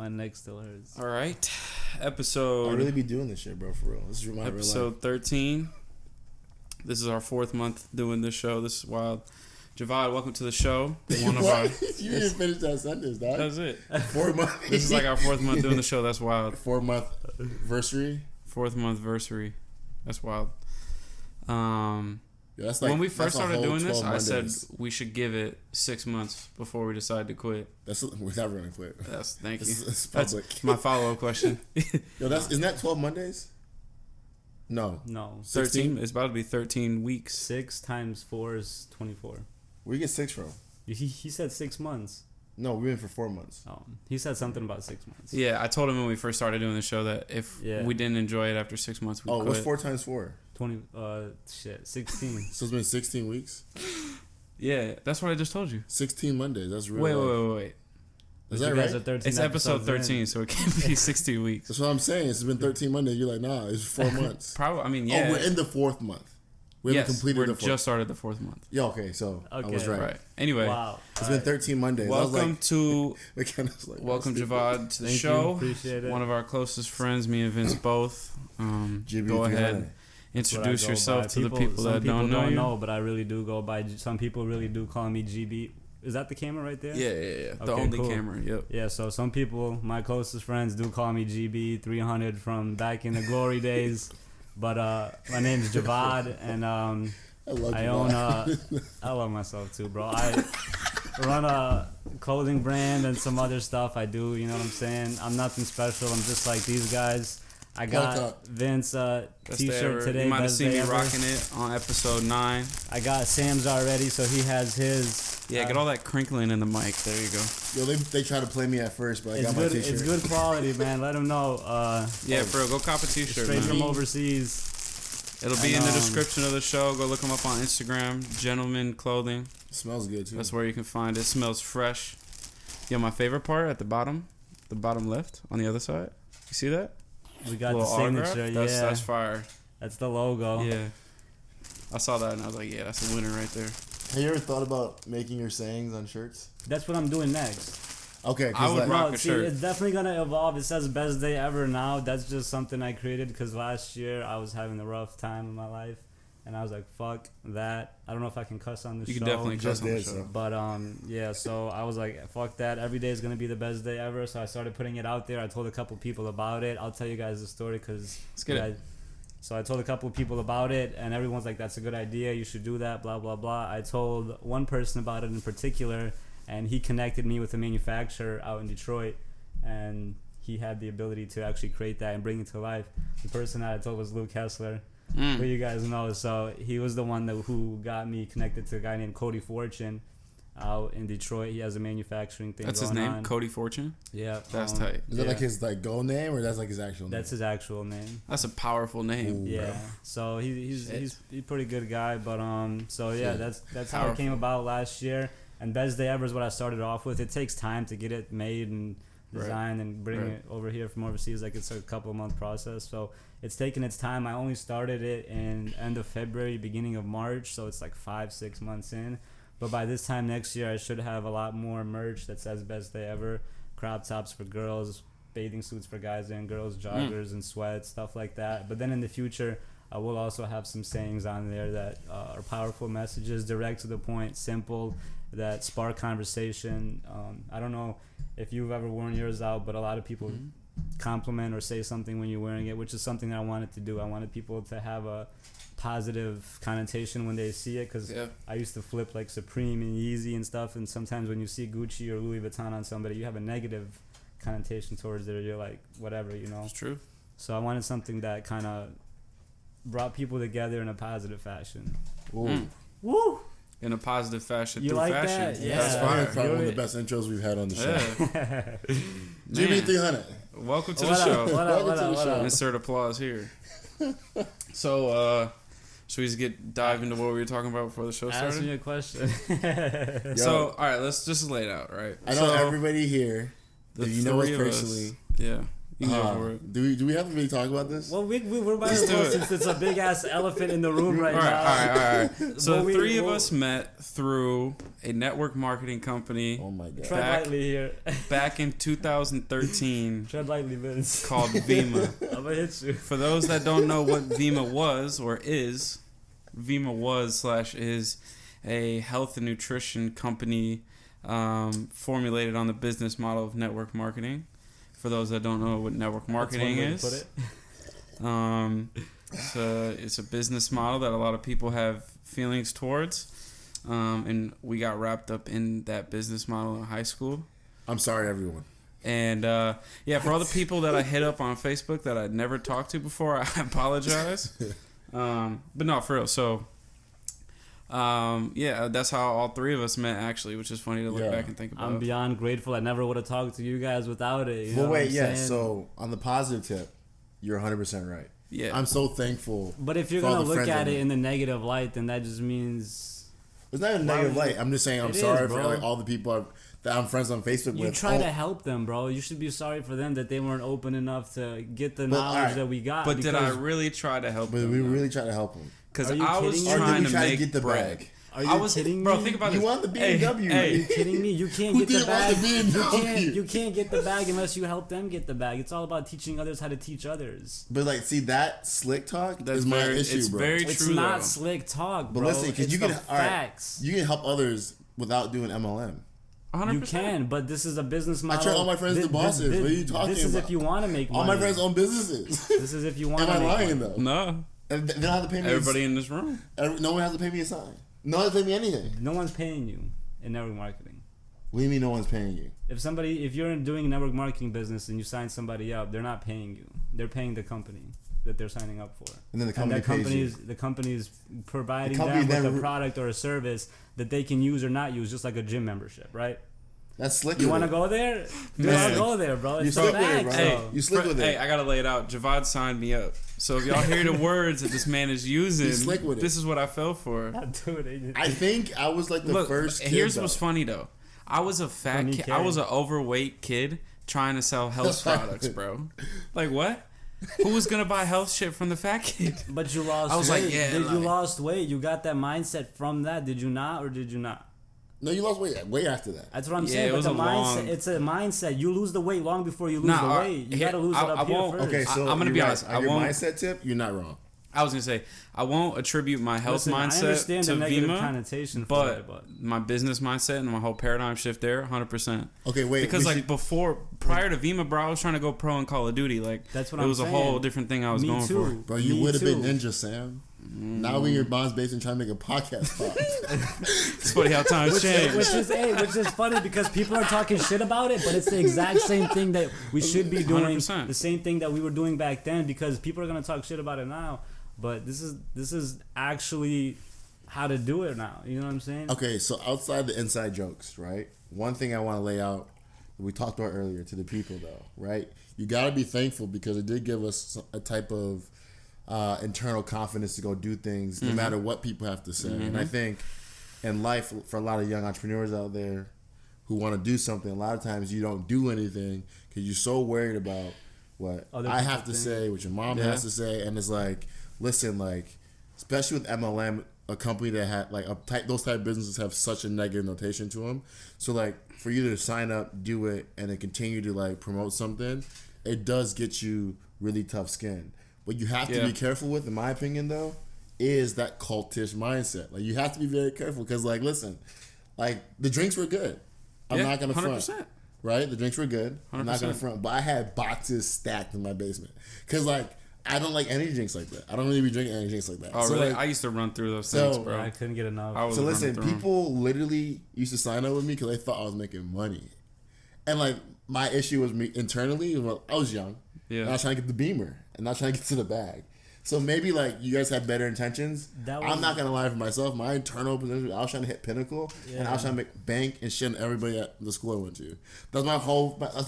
My neck still hurts. All right. Episode... I really be doing this shit, bro, for real. This is my real life. Episode 13. This is our 4th month doing this show. This is wild. Javad, welcome to the show. One of our... You didn't finish that sentence, dog. That's it. 4 months. This is like our 4th month doing the show. That's wild. 4-month anniversary. 4th month anniversary. That's wild. Yeah, that's like, when we first started doing this, I said Mondays. we should give it 6 months before we decide to quit. We're never gonna quit. Thank you. It's public. That's my follow-up question. Yo, isn't that 12 Mondays? No. 13. It's about to be 13 weeks. 6 times 4 is 24. Where you get 6 from? He said 6 months. No, we went for 4 months. Oh, he said something about 6 months. Yeah, I told him when we first started doing the show that if we didn't enjoy it after 6 months, we'd quit. What's 4 times 4? 16. So it's been 16 weeks? Yeah, that's what I just told you. 16 Mondays. That's real. Wait. Is that right? It's episode 13, so it can't be 16 weeks. That's what I'm saying. It's been 13 Mondays. You're like, nah, it's 4 months. Probably. I mean, yeah. Oh, we're in the 4th month. We haven't completed the 4th. We just started the 4th month. Yeah, okay, so I was right. Anyway. Wow. It's been 13 Mondays. Welcome to... welcome, Javad, to the Thank show. You. Appreciate it. One of our closest friends, me and Vince both. Go ahead. Introduce yourself to the people that don't know you. Know, but I really do go by... Some people really do call me GB. Is that the camera right there? Yeah. Okay, the only camera, yep. Yeah, so some people, my closest friends, do call me GB 300 from back in the glory days. But my name's Dzevad, and I own... I love myself too, bro. I run a clothing brand and some other stuff I do, you know what I'm saying? I'm nothing special. I'm just like these guys. I got Vince t-shirt today. You might have seen me rocking it on episode 9. I got Sam's already, so he has his. Yeah, get all that crinkling in the mic. There you go. Yo, they try to play me at first, but I got my t-shirt. It's good quality, man. Let them know. For real, go cop a t-shirt, straight man. from overseas. It'll be in the description of the show. Go look them up on Instagram. Dzentlemen Clothing. It smells good, too. That's where you can find it. It smells fresh. Yo, my favorite part at the bottom left on the other side. You see that? We got the signature, That's fire. That's the logo. Yeah. I saw that and I was like, yeah, that's a winner right there. Have you ever thought about making your sayings on shirts? That's what I'm doing next. Okay, I would rock a shirt. It's definitely gonna evolve. It says best day ever now. That's just something I created because last year I was having a rough time in my life, and I was like, "Fuck that." I don't know if I can cuss on the show. You can definitely cuss on the show. But so I was like, "Fuck that." Every day is gonna be the best day ever. So I started putting it out there. I told a couple people about it. I'll tell you guys the story because let's get it. So I told a couple of people about it, and everyone's like, "That's a good idea. You should do that." Blah blah blah. I told one person about it in particular. And he connected me with a manufacturer out in Detroit, and he had the ability to actually create that and bring it to life. The person that I told was Luke Hessler, who you guys know. So he was the one who got me connected to a guy named Cody Fortune out in Detroit. He has a manufacturing thing. That's his name, Cody Fortune? Yeah. That's tight. Is that like his go name, or that's like his actual name? That's his actual name. That's a powerful name. Ooh, yeah. Bro. So he's a pretty good guy, but that's how it came about last year. And best day ever is what I started off with. It takes time to get it made and designed and bring it over here from overseas. Like it's a couple of month process. So it's taken its time. I only started it in end of February, beginning of March. So it's like 5-6 months in. But by this time next year, I should have a lot more merch that says best day ever. Crop tops for girls, bathing suits for guys and girls, joggers and sweats, stuff like that. But then in the future, I will also have some sayings on there that are powerful messages, direct to the point, simple, that spark conversation. I don't know if you've ever worn yours out, but a lot of people compliment or say something when you're wearing it, which is something that I wanted to do. I wanted people to have a positive connotation when they see it, because I used to flip like Supreme and Yeezy and stuff, and sometimes when you see Gucci or Louis Vuitton on somebody, you have a negative connotation towards it, or you're like, whatever, you know. It's true. So I wanted something that kind of brought people together in a positive fashion. Ooh. Woo! In a positive fashion, you through like fashion. That? Yeah. That's fine. Probably one of the best intros we've had on the show. GB 300. Welcome to the show. What up? Insert applause here. So, should we just dive into what we were talking about before the show started? Ask me a question. So, all right, let's just lay it out, right? I know everybody here, if you know us personally, You can go for it. Do we have to really talk about this? Well, we're might as well, since it's a big ass elephant in the room right now. All right. So three of us met through a network marketing company. Oh my god! Tread lightly here. Back in 2013. Tread lightly, Vince. Called Vima. I'm gonna hit you. For those that don't know what Vima was or is, Vima was/is a health and nutrition company formulated on the business model of network marketing. For those that don't know what network marketing is, it's a business model that a lot of people have feelings towards, and we got wrapped up in that business model in high school. I'm sorry, everyone. And for all the people that I hit up on Facebook that I'd never talked to before, I apologize. But no, for real. So, that's how all three of us met, actually, which is funny to look back and think about. I'm beyond grateful. I never would have talked to you guys without it. You know wait, saying? So on the positive tip, you're 100% right. Yeah. I'm so thankful. But if you're going to look at it in the negative light, then that just means... It's not a negative light. I'm just saying I'm sorry for all the people that I'm friends on Facebook with. You try to help them, bro. You should be sorry for them that they weren't open enough to get the knowledge that we got. But did I really try to help them? We really tried to help them. Because I was trying to get the bag. Are you kidding me? Bro, think about this. You want the BMW. Are you kidding me? You can't get the bag. You can't get the bag unless you help them get the bag. It's all about teaching others how to teach others. But see that slick talk is my issue, it's bro. Very it's true. Not slick talk, bro. But listen, because you can facts. You can help others without doing MLM. 100%. You can, but this is a business model. I turn all my friends to bosses. What are you talking about? This is if you want to make money. All my friends own businesses. This is if you want to make money. Am I lying, though? No. And they don't have to pay me. Everybody in this room. No one has to pay me a sign. No one has to pay me anything. No one's paying you in network marketing. What do you mean no one's paying you? If you're doing a network marketing business and you sign somebody up, they're not paying you. They're paying the company that they're signing up for. And then the company pays you. The company's providing them with a product or a service that they can use or not use, just like a gym membership, right? That's slick. You want to go there? I'll go there, bro. You slick with it, bro. Hey, you slick with it. Hey, I gotta lay it out. Javad signed me up. So if y'all hear the words that this man is using, this is what I fell for. I think I was like the first kid. Here's what's funny though. I was a fat kid. I was an overweight kid trying to sell health products, bro. Like what? Who was gonna buy health shit from the fat kid? But you lost weight. I was like, yeah. You lost weight? You got that mindset from that? Did you not, or did you not? No, you lost weight way after that. That's what I'm saying. But the mindset, it's a mindset. You lose the weight long before you lose the weight. You gotta lose it up here first. Okay, so I'm gonna be honest. Your mindset tip, you're not wrong. I was gonna say I won't attribute my health mindset to Vima, connotation but my business mindset and my whole paradigm shift there, 100%. Okay, wait. Because prior to Vima, bro, I was trying to go pro in Call of Duty. Like that's what it was a whole different thing I was going for. Bro, you would have been Ninja, Sam. Now we in Bond's basement trying to make a podcast pod. It's funny how times change. Which is funny because people are talking shit about it, but it's the exact same thing that we should be doing. 100%. The same thing that we were doing back then, because people are gonna talk shit about it now. But this is actually how to do it now. You know what I'm saying? Okay, so outside the inside jokes, right? One thing I want to lay out that we talked about earlier to the people, though, right? You got to be thankful because it did give us a type of internal confidence to go do things no matter what people have to say. And I think in life, for a lot of young entrepreneurs out there who want to do something, a lot of times you don't do anything because you're so worried about what I have to say, what your mom has to say. And it's like, listen, like, especially with MLM, a company that had like those type of businesses have such a negative notation to them. So like for you to sign up, do it, and then continue to like promote something, it does get you really tough skin. What you have to be careful with, in my opinion, though, is that cultish mindset. Like you have to be very careful because, like, listen, like the drinks were good. I'm not gonna 100%. Front. Right, the drinks were good. 100%. I'm not gonna front, but I had boxes stacked in my basement because like. I don't like energy drinks like that. I don't really be drinking energy drinks like that. Oh, so really? Like, I used to run through those things, bro. I couldn't get enough. So listen, people literally used to sign up with me because they thought I was making money. And like, my issue was me internally. Well, I was young. Yeah. And I was trying to get the Beamer and not trying to get to the bag. So maybe like you guys had better intentions. I'm not going to lie for myself. My internal position, I was trying to hit pinnacle and I was trying to make bank and shit on everybody at the school I went to. That's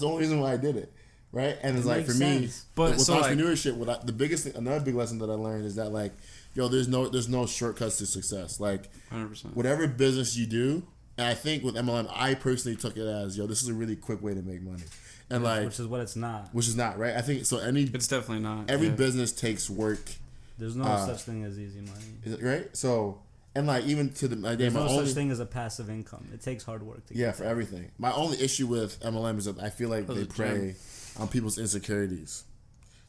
the only reason why I did it. Right, and it's like for me, but with entrepreneurship, another big lesson that I learned is that like, yo, there's no shortcuts to success. Like, 100%. Whatever business you do, and I think with MLM, I personally took it as, yo, this is a really quick way to make money. And like, which is what it's not. Which is not, right? I think so. It's definitely not. Every business takes work. There's no such thing as easy money. Right? So, and like even to the there's no such thing as a passive income. It takes hard work to get for everything. My only issue with MLM is that I feel like they prey on people's insecurities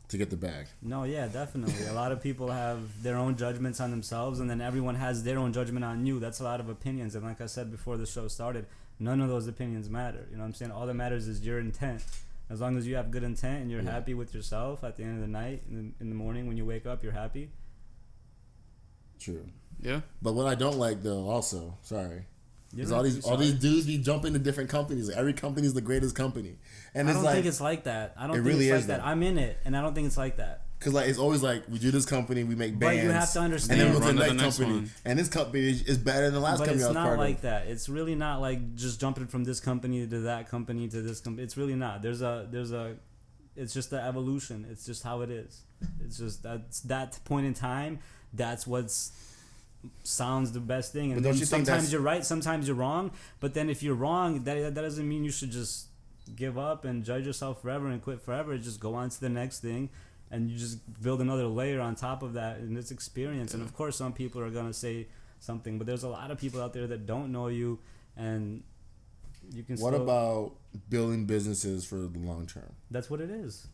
to get the bag. No, yeah, definitely. A lot of people have their own judgments on themselves, and then everyone has their own judgment on you. That's a lot of opinions, and like I said before the show started, none of those opinions matter. You know what I'm saying? All that matters is your intent. As long as you have good intent and you're happy with yourself at the end of the night, in the morning when you wake up, you're happy. True. Yeah. But what I don't like though, also, sorry, is all these dudes be jumping to different companies. Like, every company is the greatest company, and I don't think it's like that. I don't think really it's like is that. I'm in it, and I don't think it's like that. Because like it's always like we do this company, we make bands, but you have to understand, and then we go to the next company, and this company is better than the last company. But it's not like that. It's really not like just jumping from this company to that company to this company. It's really not. It's just the evolution. It's just how it is. It's just that point in time. That's what's sounds the best thing. And sometimes you're right, sometimes you're wrong. But then if you're wrong, that doesn't mean you should just give up and judge yourself forever and quit forever. Just go on to the next thing. And you just build another layer on top of that in this experience. And of course, some people are going to say something, but there's a lot of people out there that don't know you, and you can What about building businesses for the long term? That's what it is.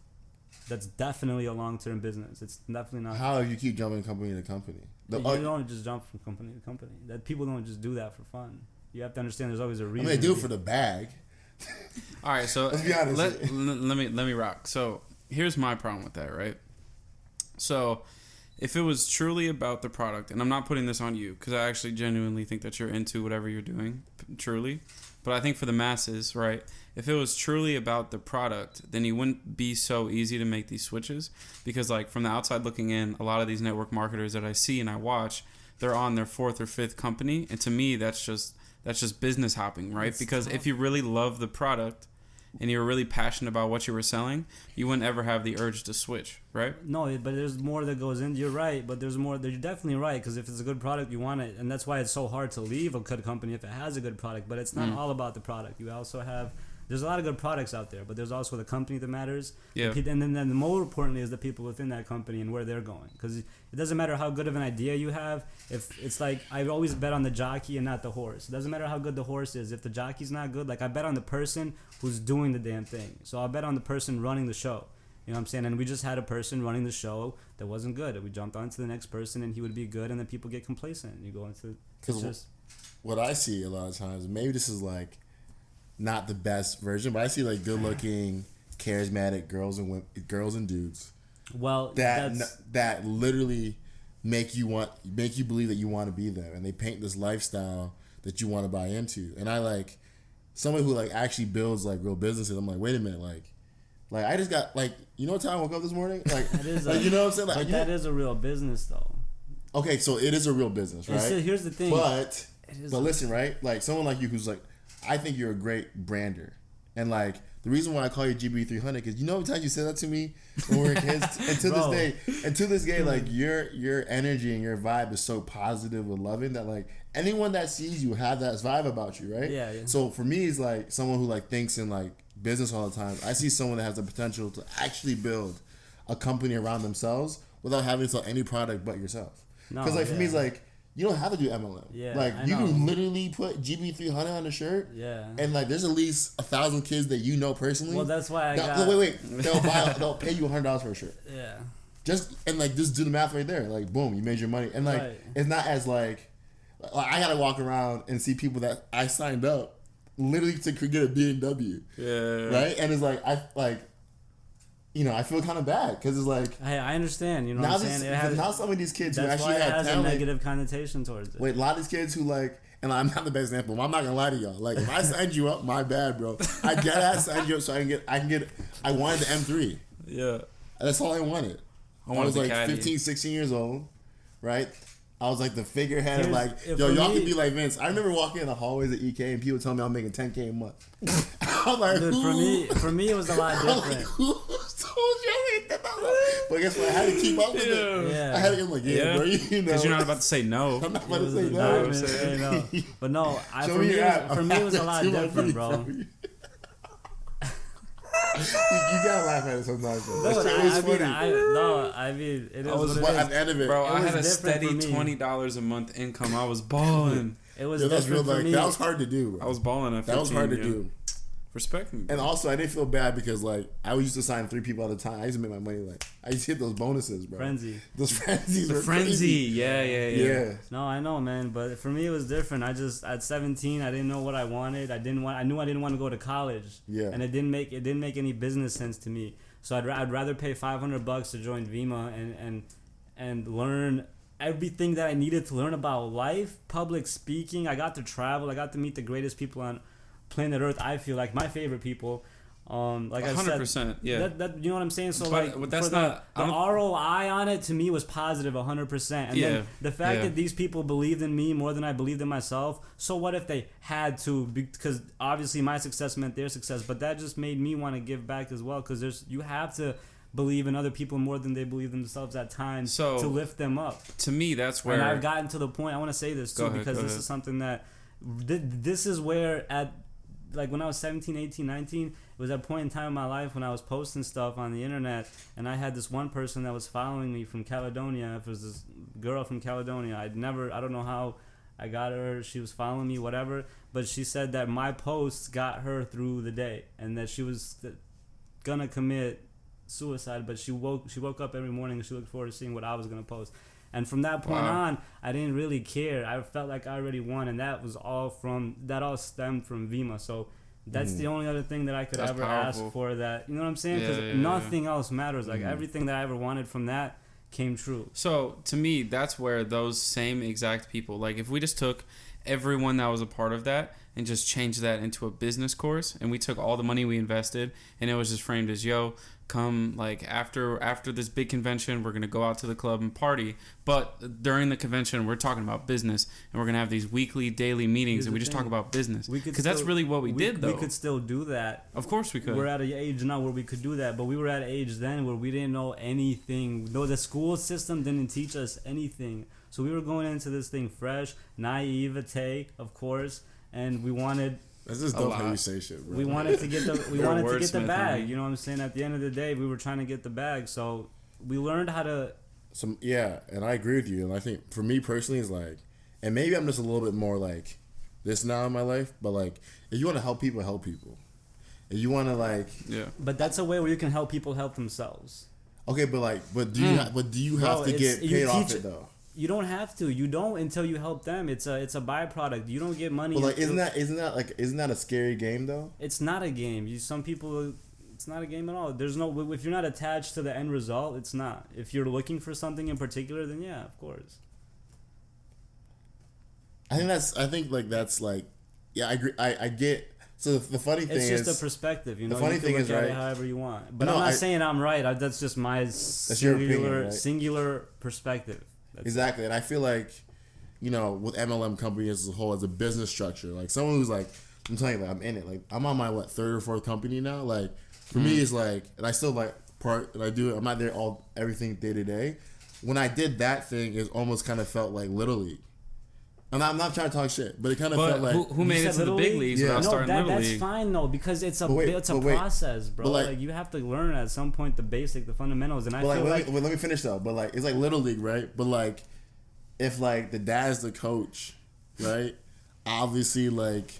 That's definitely a long-term business. It's definitely not. How you keep jumping company to company? You don't just jump from company to company. That people don't just do that for fun. You have to understand there's always a reason. I mean, they do it for the bag. All right, so let's be honest. Let me rock. So here's my problem with that, right? So if it was truly about the product, and I'm not putting this on you because I actually genuinely think that you're into whatever you're doing, truly. But I think for the masses, right, if it was truly about the product, then you wouldn't be so easy to make these switches. Because like from the outside looking in, a lot of these network marketers that I see and I watch, they're on their 4th or 5th company. And to me, that's just business hopping, right? Because if you really love the product and you're really passionate about what you were selling, you wouldn't ever have the urge to switch, right? No, but there's more that goes in. You're right, but there's more. You're definitely right, because if it's a good product, you want it. And that's why it's so hard to leave a good company if it has a good product. But it's not all about the product. You also have... There's a lot of good products out there, but there's also the company that matters. Yeah. And then more importantly is the people within that company and where they're going. Because it doesn't matter how good of an idea you have. If it's like, I always bet on the jockey and not the horse. It doesn't matter how good the horse is. If the jockey's not good, like I bet on the person who's doing the damn thing. So I'll bet on the person running the show. You know what I'm saying? And we just had a person running the show that wasn't good. We jumped on to the next person and he would be good, and then people get complacent. You go into... Because what I see a lot of times, maybe this is like not the best version, but I see like good-looking, charismatic girls and dudes. Well, that literally make you believe that you want to be there, and they paint this lifestyle that you want to buy into. And I like someone who like actually builds like real businesses. I'm like, wait a minute, like I just got like, you know what time I woke up this morning? Like, you know what I'm saying? Like, but that is a real business though. Okay, so it is a real business, right? So here's the thing. But listen, right? Like someone like you who's like, I think you're a great brander. And like the reason why I call you GB300 is, you know, every time you said that to me when we were kids, and to this day, like your energy and your vibe is so positive and loving that like anyone that sees you have that vibe about you, right? Yeah. So for me, it's like someone who like thinks in like business all the time. I see someone that has the potential to actually build a company around themselves without having to sell any product but yourself. Because for me, it's like, you don't have to do MLM. Yeah, like you can literally put GB300 on the shirt. Yeah. And like there's at least 1,000 kids that you know personally. Well, that's why wait. They'll pay you $100 for a shirt. Yeah. Just do the math right there. Like boom, you made your money. And like it's not as like I gotta walk around and see people that I signed up literally to get a BMW. Yeah. Right. And it's like I feel kind of bad because it's like... I understand, you know what I'm saying? Now some of these kids who actually have talent... That's why it has a negative connotation towards it. Wait, a lot of these kids who like... And I'm not the best example, but I'm not going to lie to y'all. Like, if I signed you up, my bad, bro. I signed you up so I wanted the M3. Yeah. That's all I wanted. I was like 15, 16 years old, right? I was like the figurehead of like, y'all can be like Vince. I remember walking in the hallways at EK and people telling me I'm making $10K a month. I was like, dude, for me, it was a lot different. Like, who told you I made that? But guess what? I had to keep up with it. Yeah. I had to get like, bro, you know. Because you're not about to say no. I'm not about to say no. But no, for me, it was a lot different, bro. gotta laugh at it sometimes. Bro. I mean, it is what it is. At the end of it, bro, I had a steady $20 a month income. I was balling. It was different for me. That was hard to do, bro. I was balling at 15. That was hard to do. Respect me, bro. And also, I didn't feel bad because, like, I used to sign 3 people at a time. I used to make my money, like, I used to hit those bonuses, bro. Frenzy. Those frenzies The were frenzy. crazy. Yeah. No, I know, man. But for me, it was different. At 17, I didn't know what I wanted. I knew I didn't want to go to college. Yeah. And it didn't make any business sense to me. So I'd rather pay $500 to join Vima and learn everything that I needed to learn about life, public speaking. I got to travel. I got to meet the greatest people on planet Earth. I feel like my favorite people. Like 100%, I said, yeah. That you know what I'm saying. So but that's not the ROI on it to me was positive 100%. And then the fact that these people believed in me more than I believed in myself. So what if they had to? Because obviously my success meant their success, but that just made me want to give back as well. Because you have to believe in other people more than they believe themselves at times to lift them up. To me, that's where. And I've gotten to the point. I want to say this too because this is something that this is where like when I was 17, 18, 19, it was at a point in time in my life when I was posting stuff on the internet, and I had this one person that was following me from Caledonia. It was this girl from Caledonia. I don't know how I got her. She was following me, whatever. But she said that my posts got her through the day, and that she was gonna commit suicide. But she woke up every morning and she looked forward to seeing what I was gonna post. And from that point on, I didn't really care. I felt like I already won, and that all stemmed from Vima. So that's the only other thing that I could ever ask for. That, you know what I'm saying? Because nothing else matters. Like everything that I ever wanted from that came true. So to me, that's where those same exact people, like if we just took everyone that was a part of that and just changed that into a business course, and we took all the money we invested and it was just framed as, yo, come like after this big convention, we're gonna go out to the club and party, but during the convention we're talking about business, and we're gonna have these weekly, daily meetings, and we just talk about business, because that's really what we did though. We could still do that. Of course we could. We're at an age now where we could do that, but we were at an age then where we didn't know anything. No, the school system didn't teach us anything, so we were going into this thing fresh, naivete, of course, and we wanted. That's just dope how you say shit, bro. We wanted to get the bag. You know what I'm saying? At the end of the day, we were trying to get the bag. So we learned how to. And I agree with you. And I think for me personally, it's like, and maybe I'm just a little bit more like this now in my life. But like, if you want to help people, help people. If you want to like. Yeah. But that's a way where you can help people help themselves. Okay, but do you have to get paid off it though? You don't have to. You don't until you help them. It's a byproduct. You don't get money. But like, isn't that a scary game though? It's not a game. It's not a game at all. If you're not attached to the end result, it's not. If you're looking for something in particular, then yeah, of course. I think I agree. I get. So the funny thing is, it's just a perspective, you know. The funny thing is, right? It however you want, but I'm not saying I'm right. That's just my singular perspective. Exactly, and I feel like, you know, with MLM company as a whole, as a business structure, like someone who's like, I'm telling you, like, I'm in it. Like, I'm on my third or fourth company now. Like, for me, it's like, and I still like part, and I do it. I'm not there everything day to day. When I did that thing, it almost kind of felt like Little League. And I'm not trying to talk shit, but it kind of felt like who made it to the big leagues without starting Little League? That's fine though, because it's a process, bro. Like, you have to learn at some point the fundamentals. And let me finish though. But like, it's like Little League, right? But like, if like the dad's the coach, right? Obviously, like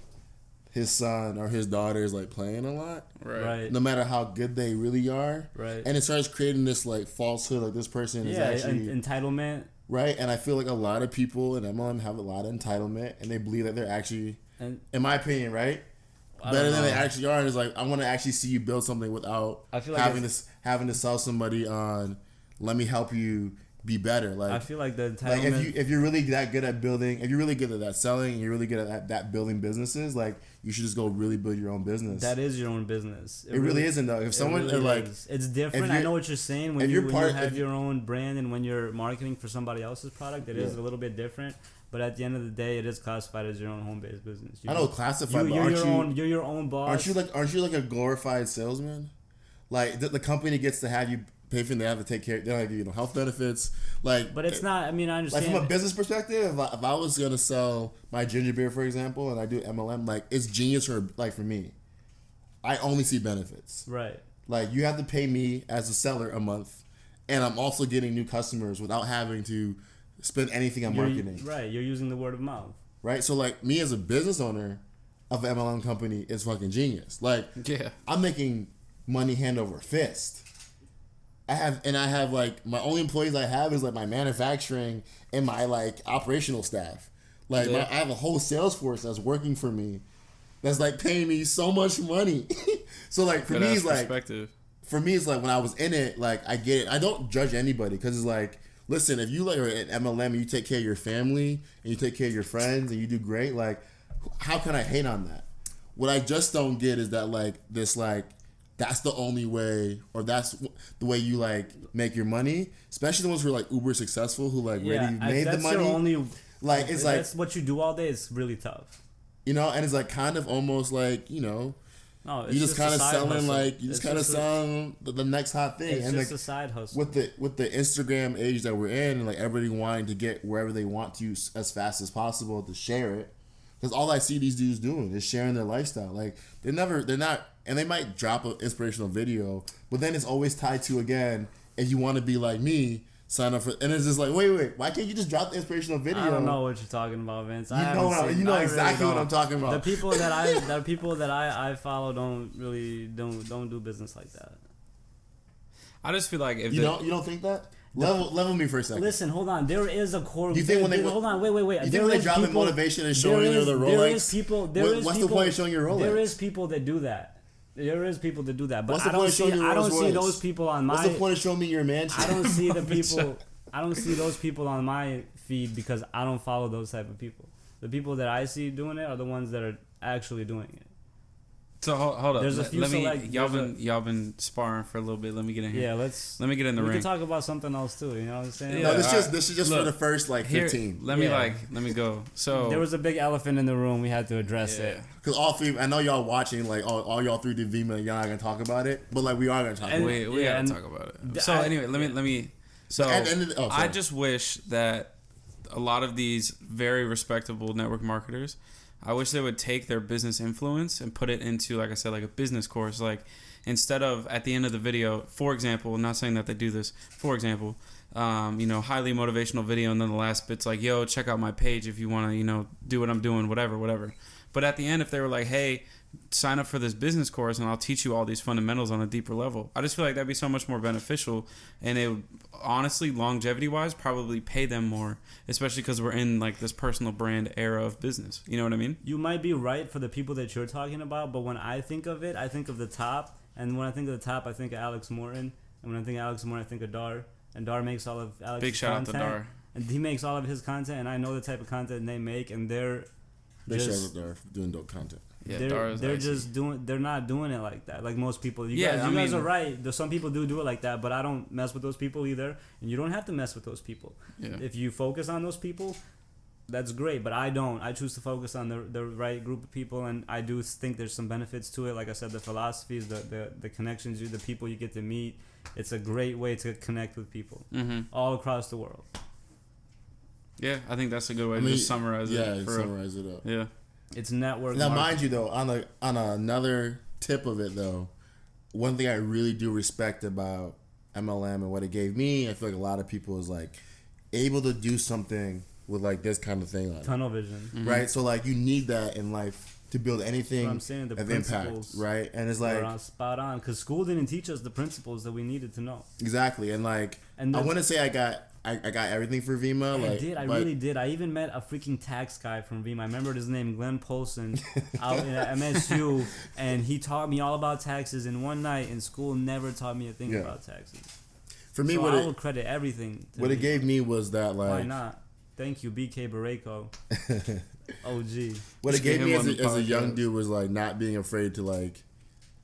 his son or his daughter is like playing a lot, right? No matter how good they really are, right? And it starts creating this like falsehood, like this person is actually entitlement. Right, and I feel like a lot of people in MLM have a lot of entitlement, and they believe that they're actually, in my opinion, right, better than they actually are. And it's like, I want to actually see you build something without having to sell somebody on, let me help you be better. Like, I feel like the entitlement. Like if you're really that good at building, if you're really good at that selling, and you're really good at that building businesses, like you should just go really build your own business. That is your own business. It really isn't though. If someone really like, it's different. I know what you're saying when you have your own brand and when you're marketing for somebody else's product. It is a little bit different. But at the end of the day, it is classified as your own home-based business. I know classified, but you're your own boss. Aren't you like a glorified salesman? Like the company gets to have you pay for them, they have to take care. They don't have to give you health benefits. Like, but it's not. I mean, I understand. Like from a business perspective, if I was gonna sell my ginger beer, for example, and I do MLM, like it's genius for me. I only see benefits. Right. Like, you have to pay me as a seller a month, and I'm also getting new customers without having to spend anything on marketing. Right, you're using the word of mouth. Right? So, like, me as a business owner of an MLM company is fucking genius. Like, I'm making money hand over fist. I have like, my only employees I have is like my manufacturing and my like operational staff. Like, I have a whole sales force that's working for me, that's like paying me so much money. So like, for me it's like, when I was in it, like, I get it. I don't judge anybody, because it's like, listen, if you like are an MLM and you take care of your family and you take care of your friends and you do great, like, how can I hate on that? What I just don't get is that, like, this, like, that's the only way, or that's the way you like make your money. Especially the ones who are like uber successful, who like already made the money. Only, like, it's like, that's what you do all day. It's really tough. You know, and it's like kind of almost like, you know, no, you just kind of selling like selling the next hot thing. It's and just like, a side hustle. With the Instagram age that we're in, and like everybody wanting to get wherever they want to as fast as possible to share it. Because all I see these dudes doing is sharing their lifestyle. Like, they're not, and they might drop an inspirational video, but then it's always tied to, again, if you want to be like me, sign up for, and it's just like, wait, why can't you just drop the inspirational video? I don't know what you're talking about, Vince. You know exactly what I'm talking about. The people that I follow don't do business like that. I just feel like if you don't think that. Level me for a second. Listen, hold on. There is a core. Do you think hold on, wait. You think when they drop in motivation and showing you the Rolex? What's the point of showing your Rolex? There is people that do that. But I don't see those people on my. What's the point of showing me your mansion? I don't see the people. I don't see those people on my feed because I don't follow those type of people. The people that I see doing it are the ones that are actually doing it. So hold up. There's a few y'all been sparring for a little bit. Let me get in here. Yeah, let me get in the ring. We can talk about something else too. You know what I'm saying? Yeah, no, this is just for the first like 15. Let me go. So there was a big elephant in the room. We had to address it. Because all three, I know y'all watching, like all y'all three did Vima, and y'all not gonna talk about it, but like we are gonna talk about it. We gotta talk about it. So anyway, let me. So I just wish that a lot of these very respectable network marketers, I wish they would take their business influence and put it into, like I said, like a business course. Like, instead of at the end of the video, for example, I'm not saying that they do this, for example, highly motivational video, and then the last bit's like, yo, check out my page if you want to, do what I'm doing, whatever. But at the end, if they were like, hey, sign up for this business course and I'll teach you all these fundamentals on a deeper level, I just feel like that'd be so much more beneficial, and it would, honestly, longevity wise, probably pay them more, especially because we're in like this personal brand era of business. You know what I mean? You might be right for the people that you're talking about, but when I think of it, I think of the top, and when I think of the top, I think of Alex Morton, and when I think of Alex Morton, I think of Dar, and Dar makes all of Alex's big shout content, out to Dar, and he makes all of his content, and I know the type of content they make, and they're shout out to Dar for doing dope content. Yeah, they're not doing it like that, like most people. You guys are right. Some people do it like that, but I don't mess with those people either, and you don't have to mess with those people. Yeah. If you focus on those people, that's great, but I don't. I choose to focus on the right group of people, and I do think there's some benefits to it. Like I said, the philosophies, the connections, the people you get to meet. It's a great way to connect with people all across the world. Yeah, I think that's a good way to just summarize it. Yeah, summarize it up. Yeah. It's network. Now, mind you, though, on another tip of it, though, one thing I really do respect about MLM and what it gave me, I feel like a lot of people is like able to do something with like this kind of thing on tunnel vision, right? So like you need that in life to build anything I'm saying, the of impact, right? And it's like spot on, because school didn't teach us the principles that we needed to know. Exactly, and like I wouldn't say I got everything for Vima. I really did. I even met a freaking tax guy from Vima. I remember his name, Glenn Polson, out in MSU, and he taught me all about taxes. And one night in school, never taught me a thing about taxes. For me, so I will credit everything. What it gave me was that, like, why not? Thank you, BK Barreco. OG. What it gave me as a young dude was like not being afraid to like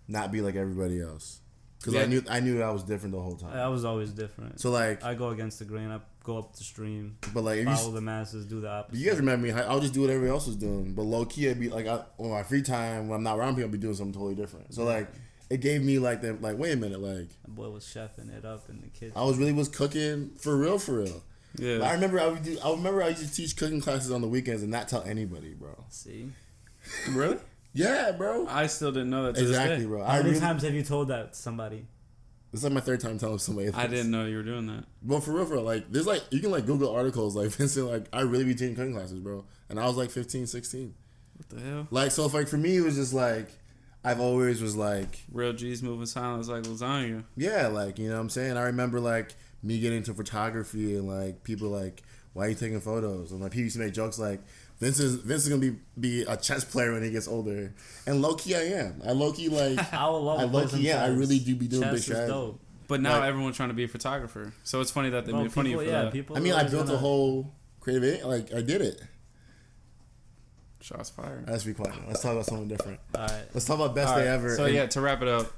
not be like everybody else. Because I knew I was different the whole time. I was always different. So like I go against the grain. I go up the stream. But like follow the masses, do the opposite. You guys remember me? I'll just do what everybody else was doing. But low key, I'd be like, on my free time when I'm not around people, I'll be doing something totally different. So like it gave me like that. Like wait a minute, like that boy was chefing it up in the kitchen. I was cooking for real. Yeah. Like, I remember I used to teach cooking classes on the weekends and not tell anybody, bro. See. Really? Yeah, bro. I still didn't know that. Exactly, bro. How many times have you told that to somebody? This is like my third time telling somebody this. I didn't know you were doing that. But for real, like, there's like, you can like Google articles like Vincent, like, I really be taking cooking classes, bro. And I was like 15, 16. What the hell? Like, so if, like, for me, it was just like, I've always was like, real G's moving silence like lasagna. Yeah, like, you know what I'm saying? I remember like me getting into photography and like people like, why are you taking photos? And like people used to make jokes like, Vince is gonna be a chess player when he gets older. And low key I am. I low key like I really do be doing big strategy. But now like, everyone's trying to be a photographer. So it's funny that they made fun of you for that. I mean, I built a whole creative, like, I did it. Shots fired. Let's be quiet. Let's talk about something different. All right. Let's talk about best day ever. So yeah, to wrap it up,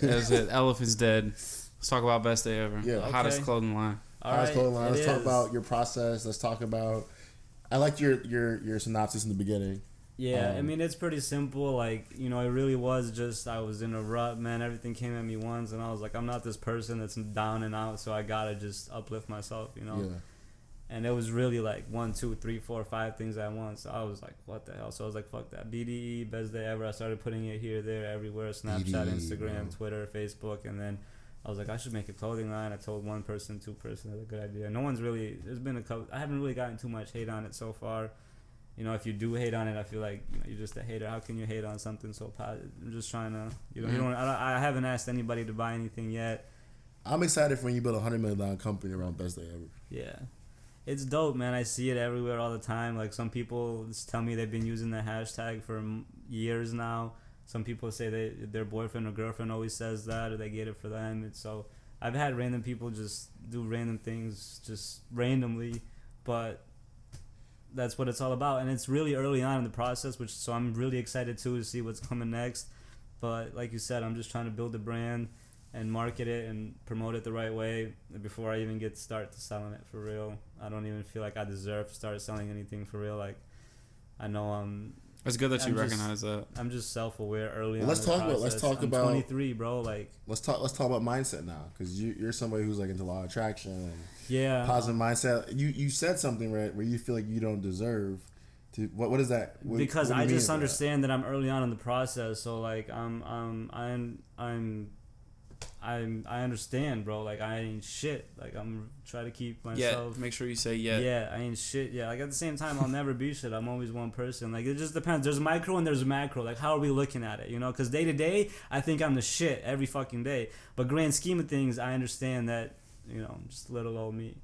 as it Elephant's Dead. Let's talk about best day ever. Yeah. Hottest clothing line. Hottest clothing line. Let's talk about your process. Let's talk about. I liked your synopsis in the beginning. Yeah, I mean, it's pretty simple. Like, you know, it really was just, I was in a rut, man. Everything came at me once, and I was like, I'm not this person that's down and out, so I gotta just uplift myself, you know? Yeah. And it was really like 1, 2, 3, 4, 5 things at once. So I was like, what the hell? So I was like, fuck that. BDE, best day ever. I started putting it here, there, everywhere. Snapchat, BDE, Instagram, Twitter, Facebook. And then I was like, I should make a clothing line. I told 1 person, 2 person, that's a good idea. No one's really, there's been a couple, I haven't really gotten too much hate on it so far. You know, if you do hate on it, I feel like, you know, you're just a hater. How can you hate on something so positive? I'm just trying to, I haven't asked anybody to buy anything yet. I'm excited for when you build a $100 million company around best day ever. Yeah. It's dope, man. I see it everywhere all the time. Like, some people just tell me they've been using the hashtag for years now. Some people say their boyfriend or girlfriend always says that, or they get it for them. And so I've had random people just do random things just randomly, but that's what it's all about. And it's really early on in the process, so I'm really excited too to see what's coming next. But like you said, I'm just trying to build a brand and market it and promote it the right way before I even start to selling it for real. I don't even feel like I deserve to start selling anything for real. Like, I know it's good that you recognize that. I'm just self-aware early on. Let's talk about 23, bro. Like, let's talk about mindset now, because you're somebody who's like into law of attraction and positive mindset. You said something right where you feel like you don't deserve to. What is that? Because I just understand that I'm early on in the process. So like I understand, bro. Like, I ain't shit. Like, I'm trying to keep myself. Yeah, make sure you say yeah. Yeah, I ain't shit. Yeah, like, at the same time, I'll never be shit. I'm always one person. Like, it just depends. There's micro and there's macro. Like, how are we looking at it? You know, because day to day, I think I'm the shit every fucking day. But grand scheme of things, I understand that, you know, I'm just little old me.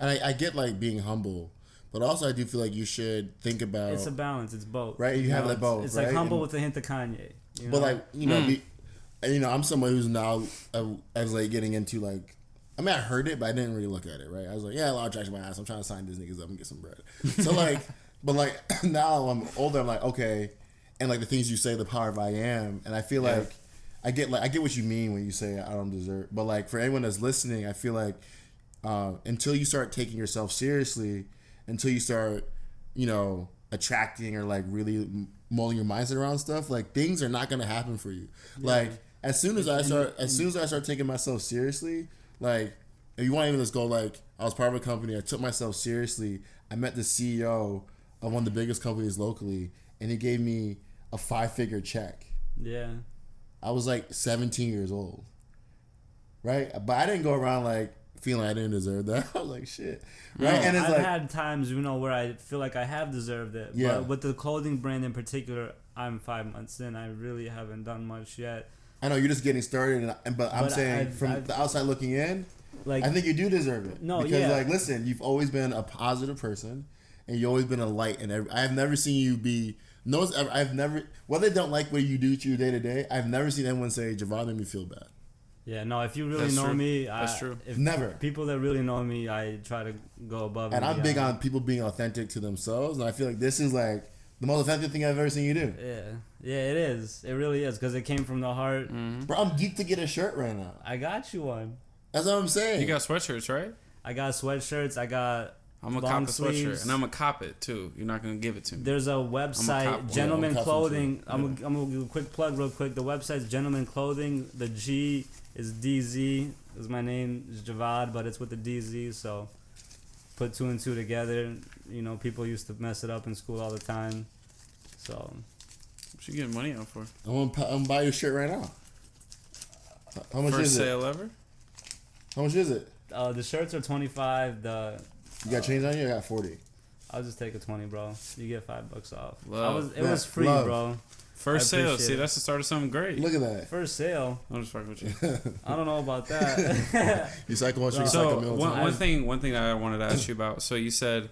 And I get like being humble, but also I do feel like you should think about. It's a balance. It's both. Right, you have like both. It's right? Like humble with a hint of Kanye. You know? But like, you know, I'm someone who's now as like getting into like, I mean, I heard it, but I didn't really look at it, right? I was like, yeah, law of attraction, my ass. I'm trying to sign these niggas up and get some bread. So like, but like now I'm older, I'm like, okay, and like the things you say, the power of I am, and I feel like I get what you mean when you say I don't deserve. But like for anyone that's listening, I feel like until you start taking yourself seriously, until you start, you know, attracting or like really molding your mindset around stuff, like things are not gonna happen for you. Yeah. Like as soon as I start taking myself seriously, like if you want to even just go like I was part of a company, I took myself seriously. I met the CEO of one of the biggest companies locally, and he gave me a 5-figure check. Yeah. I was like 17 years old, right? But I didn't go around like feeling I didn't deserve that. I was like, shit, right? No, and I've had times, you know, where I feel like I have deserved it. Yeah. But with the clothing brand in particular, I'm 5 months in. I really haven't done much yet. I know you're just getting started, but I'm saying from the outside looking in, like I think you do deserve it. No, because like listen, you've always been a positive person, and you've always been a light. And I've never seen you be. I've never, whether they don't like what you do to your day to day, I've never seen anyone say Dzevad made me feel bad. Yeah, no. If you really know me, that's true. Never. People that really know me, I try to go above. And I'm big on people being authentic to themselves, and I feel like this is like the most authentic thing I've ever seen you do. Yeah, it is. It really is, because it came from the heart. Mm-hmm. Bro, I'm geeked to get a shirt right now. I got you one. That's what I'm saying. You got sweatshirts, right? I got sweatshirts. I'm gonna cop the sweatshirt, and I'm gonna cop it too. You're not gonna give it to me. There's a website, Dzentlemen Clothing. I'm gonna give a quick plug real quick. The website's Dzentlemen Clothing. The G is DZ. Is my name is Dzevad, but it's with the DZ. So put 2 and 2 together. You know, people used to mess it up in school all the time. So What you getting money out for? I'm gonna buy your shirt right now. How much First is it? sale ever? How much is it? The shirts are $25. You got change on you? I got 40. I'll just take a 20, bro. You get $5 off. Love. It was free, bro. First sale. See, that's the start of something great. Look at that. First sale. I'm just fucking with you. I don't know about that. You cycle once, you So cycle a million times. one thing that I wanted to ask you about. So you said,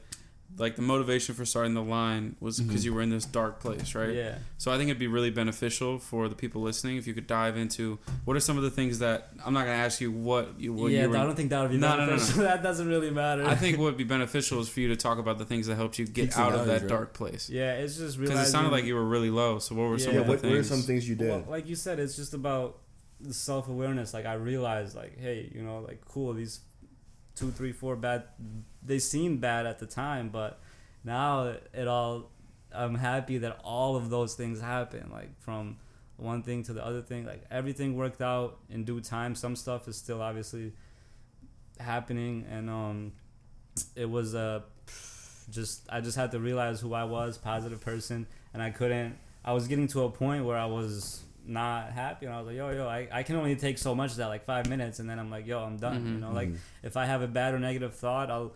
like, the motivation for starting the line was because you were in this dark place, right? Yeah. So I think it'd be really beneficial for the people listening if you could dive into what are some of the things that I'm not gonna ask you what you were. I don't think that would be beneficial. No. That doesn't really matter. I think what would be beneficial is for you to talk about the things that helped you get out of that dark place. Yeah, it's just realizing. Because it sounded like you were really low. So what were some of the things? What are some things you did? Well, like you said, it's just about the self-awareness. Like, I realized, like, hey, you know, like, cool, these 2, 3, 4 bad, they seemed bad at the time, but now I'm happy that all of those things happen, like, from one thing to the other thing. Like, everything worked out in due time. Some stuff is still obviously happening, and it was I just had to realize who I was, positive person, and I was getting to a point where I was not happy, and I was like, yo, I can only take so much of that, like 5 minutes, and then I'm like, yo, I'm done. You know, like, if I have a bad or negative thought, I'll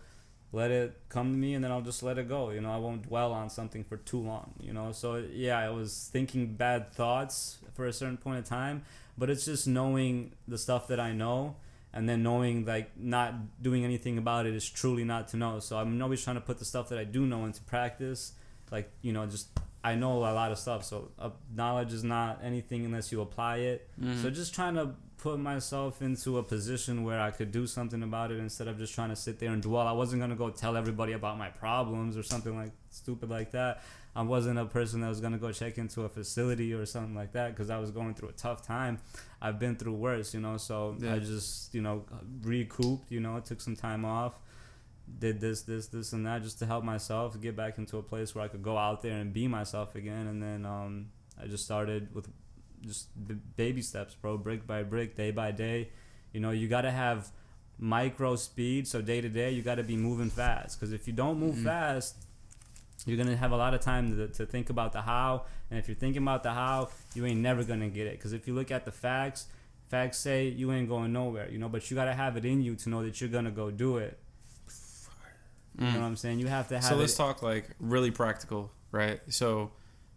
let it come to me, and then I'll just let it go. You know, I won't dwell on something for too long, you know. So yeah, I was thinking bad thoughts for a certain point of time, but it's just knowing the stuff that I know, and then knowing, like, not doing anything about it is truly not to know. So I'm always trying to put the stuff that I do know into practice. Like, you know, just, I know a lot of stuff, so knowledge is not anything unless you apply it. So just trying to put myself into a position where I could do something about it instead of just trying to sit there and dwell. I wasn't going to go tell everybody about my problems or something like stupid like that. I wasn't a person that was going to go check into a facility or something like that because I was going through a tough time. I've been through worse, you know, so I just, you know, recouped, you know, took some time off, did this and that just to help myself get back into a place where I could go out there and be myself again. And then I just started with just baby steps, bro, brick by brick, day by day. You know, you got to have micro speed, so day to day you got to be moving fast, because if you don't move fast, you're going to have a lot of time to think about the how, and if you're thinking about the how, you ain't never going to get it, because if you look at the facts say you ain't going nowhere, you know, but you got to have it in you to know that you're going to go do it. You know what I'm saying? You have to have So let's talk, like, really practical, right? So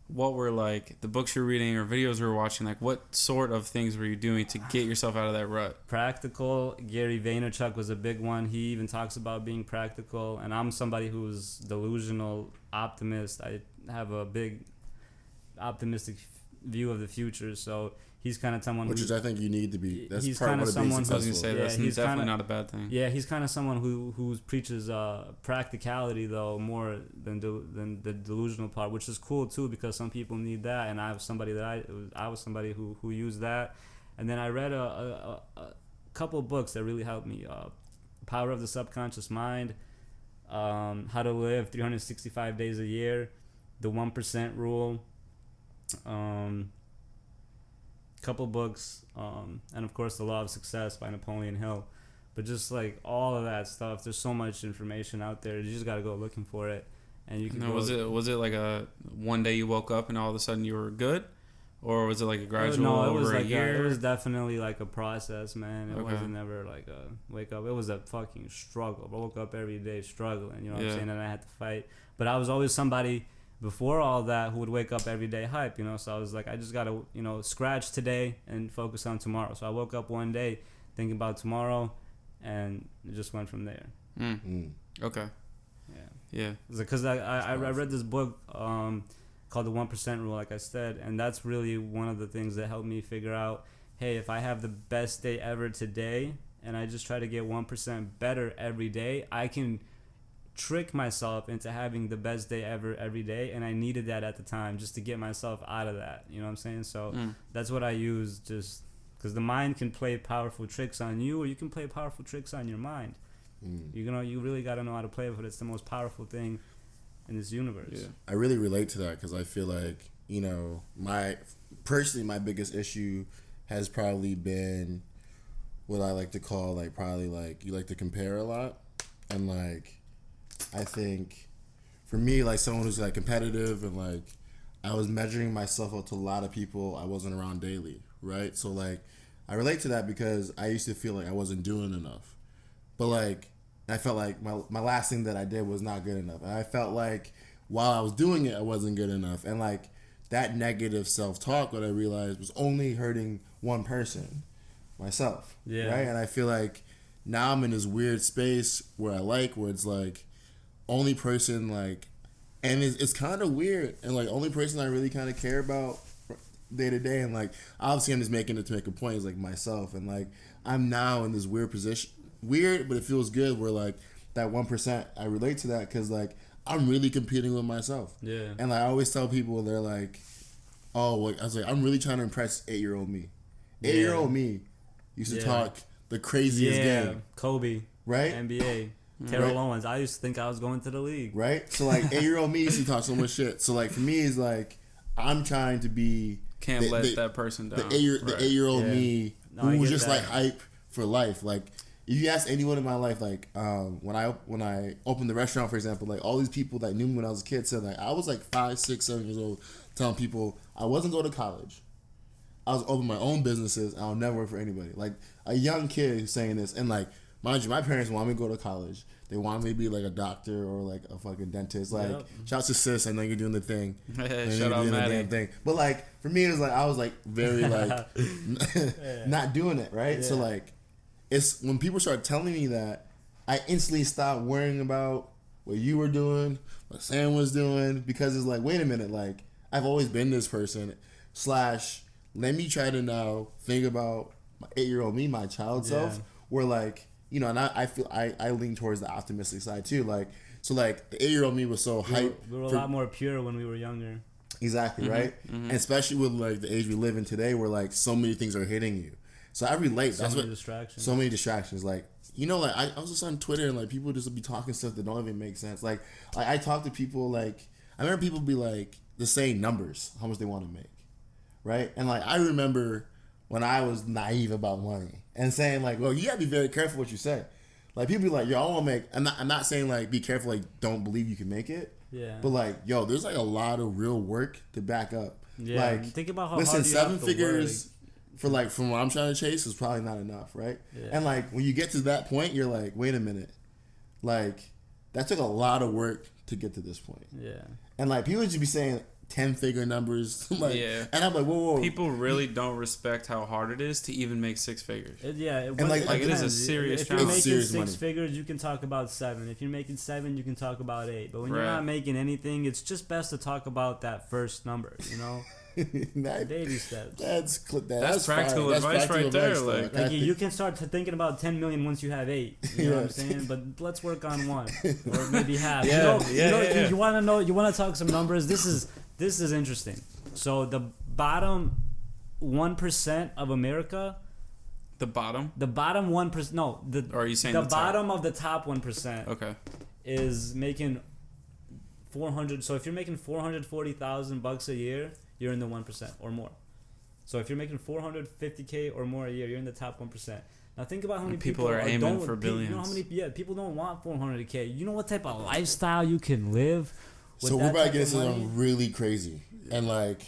what were, like, the books you're reading or videos you were watching? Like, what sort of things were you doing to get yourself out of that rut? Practical. Gary Vaynerchuk was a big one. He even talks about being practical. And I'm somebody who's delusional optimist. I have a big optimistic view of the future. So he's kind of someone which is, I think, you need to be. That's he's part of being someone successful. I was going to say, that's definitely not a bad thing. Yeah, he's kind of someone who preaches practicality, though, more than the delusional part, which is cool, too, because some people need that. And I was somebody who used that. And then I read a couple of books that really helped me. Power of the Subconscious Mind, How to Live 365 Days a Year, The 1% Rule, couple books, and of course The Law of Success by Napoleon Hill. But just, like, all of that stuff, there's so much information out there. You just got to go looking for it, and you can. Was it like a one day you woke up and all of a sudden you were good, or was it like a gradual over a year? It was definitely like a process, man. It wasn't never like a wake up. It was a fucking struggle. I woke up every day struggling, you know what I'm saying? And I had to fight. But I was always somebody before all that who would wake up every day hype, you know. So I was like, I just gotta, you know, scratch today and focus on tomorrow. So I woke up one day thinking about tomorrow, and it just went from there. Okay. Yeah. Because I read this book called The 1% Rule, like I said, and that's really one of the things that helped me figure out, hey, if I have the best day ever today, and I just try to get 1% better every day, I can trick myself into having the best day ever every day. And I needed that at the time just to get myself out of that, you know what I'm saying? So that's what I use, just because the mind can play powerful tricks on you, or you can play powerful tricks on your mind. You know, you really got to know how to play with it. It's the most powerful thing in this universe. I really relate to that, because I feel like, you know, my biggest issue has probably been what I like to call, like, probably, like, you like to compare a lot. And, like, I think for me, like, someone who's, like, competitive and, like, I was measuring myself up to a lot of people I wasn't around daily, right? So like, I relate to that because I used to feel like I wasn't doing enough, but like, I felt like my last thing that I did was not good enough, and I felt like while I was doing it, I wasn't good enough, and like that negative self-talk, what I realized was only hurting one person, myself, right? And I feel like now I'm in this weird space where it's like only person like, and it's kind of weird, and like only person I really kind of care about day to day, and like obviously I'm just making it to make a point, is like myself, and like I'm now in this weird position, weird, but it feels good, where like that 1%, I relate to that because like I'm really competing with myself. Yeah. And like I always tell people, they're like, oh, like, I was like, I'm really trying to impress 8-year-old me. 8-year-old me used to talk the craziest game. Kobe. Right? NBA. Terrell Owens. I used to think I was going to the league. Right? So like 8-year-old me used to talk so much shit. So like for me, it's like I'm trying to be let that person down. The 8-year-old me who was just like hype for life. Like if you ask anyone in my life, like when I opened the restaurant, for example, like all these people that knew me when I was a kid said like I was like 5, 6, 7 years old telling people I wasn't going to college. I was opening my own businesses. I'll never work for anybody. Like a young kid saying this, and like mind you, my parents wanted me to go to college. They wanted me to be like a doctor or like a fucking dentist. Like shout out to sis, I know you're doing the thing. Shout out Maddie. But like for me, it was like I was like very like not doing it right. So like it's when people start telling me that, I instantly stopped worrying about what you were doing, what Sam was doing, because it's like, wait a minute, like I've always been this person. / let me try to now think about my 8-year-old me, my child self, where like, you know, and I feel I lean towards the optimistic side too. Like, so like the 8-year-old me was so hyped. We were a lot more pure when we were younger. Exactly, right? And especially with like the age we live in today, where like so many things are hitting you. So I relate. So many distractions. Like, you know, like I was just on Twitter and like people just be talking stuff that don't even make sense. Like I talk to people, like I remember people be like just saying numbers, how much they want to make, right? And like I remember when I was naive about money and saying like, well, you gotta be very careful what you say. Like people be like, yo, I want to make. I'm not saying like be careful, like don't believe you can make it. Yeah. But like, yo, there's like a lot of real work to back up. Yeah. Like, think about how listen, hard you 7 have to figures. work. For like from what I'm trying to chase is probably not enough, right? Yeah. And like when you get to that point, you're like, wait a minute, like that took a lot of work to get to this point. Yeah. And like people just be saying 10-figure numbers, like, and I'm like, whoa. People really don't respect how hard it is to even make 6 figures. And it is a serious challenge. If you're making 6 money. figures, you can talk about 7. If you're making 7, you can talk about 8. But when you're not making anything, it's just best to talk about that first number, you know. Baby steps. That's practical advice right there. Like you can start thinking about 10 million once you have 8. You know what I'm saying? But let's work on 1 or maybe half. You want to know? You want to talk some numbers? This is interesting. So the bottom 1% of America. The bottom 1%. No, or are you saying the bottom of the top 1%? Okay. Is making 400. So if you're making $440,000 a year, you're in the 1% or more. So if you're making $450K or more a year, you're in the top 1%. Now think about how many people are aiming for billions. You know how many? people don't want 400K. You know what type of lifestyle you can live? So we're about to get something really crazy, and like,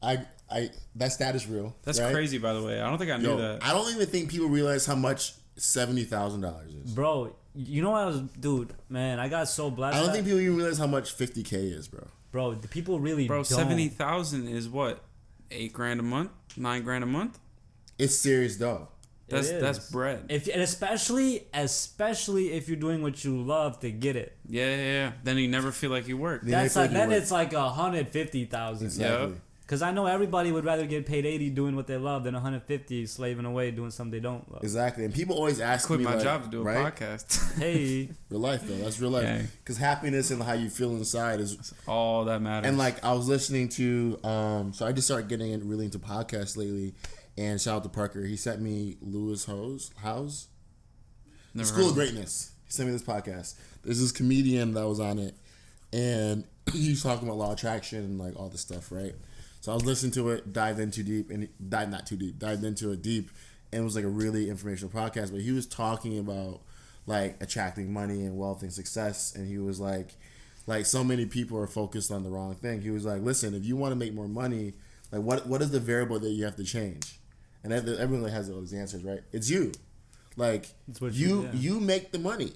I that stat is real. That's right? crazy, by the way. I don't think I knew that. I don't even think people realize how much $70,000 is. Bro, you know what dude, man, I got so blessed. I don't think people even realize how much 50K is, bro. Bro, the people really don't. 70,000 is what? $8,000 a month? $9,000 a month? It's serious though. That's bread. And especially if you're doing what you love to get it. Yeah. Then you never feel like you work. It's like 150,000. Exactly. Yep. Because I know everybody would rather get paid 80 doing what they love than 150 slaving away doing something they don't love. Exactly. And people always ask me, quit my job to do a podcast. Hey. Real life, though. That's real life. Because happiness and how you feel inside is that's all that matters. And like I was listening to, so I just started getting really into podcasts lately. And shout out to Parker. He sent me Lewis Howes. School of Greatness. He sent me this podcast. There's this comedian that was on it. And he was talking about law of attraction and like all this stuff, right? So I was listening to it, dived into it deep, and it was like a really informational podcast. But he was talking about like attracting money and wealth and success, and he was like like so many people are focused on the wrong thing. He was like, listen, if you want to make more money, like what is the variable that you have to change? And everyone has all these answers, right? It's you. Like you make the money.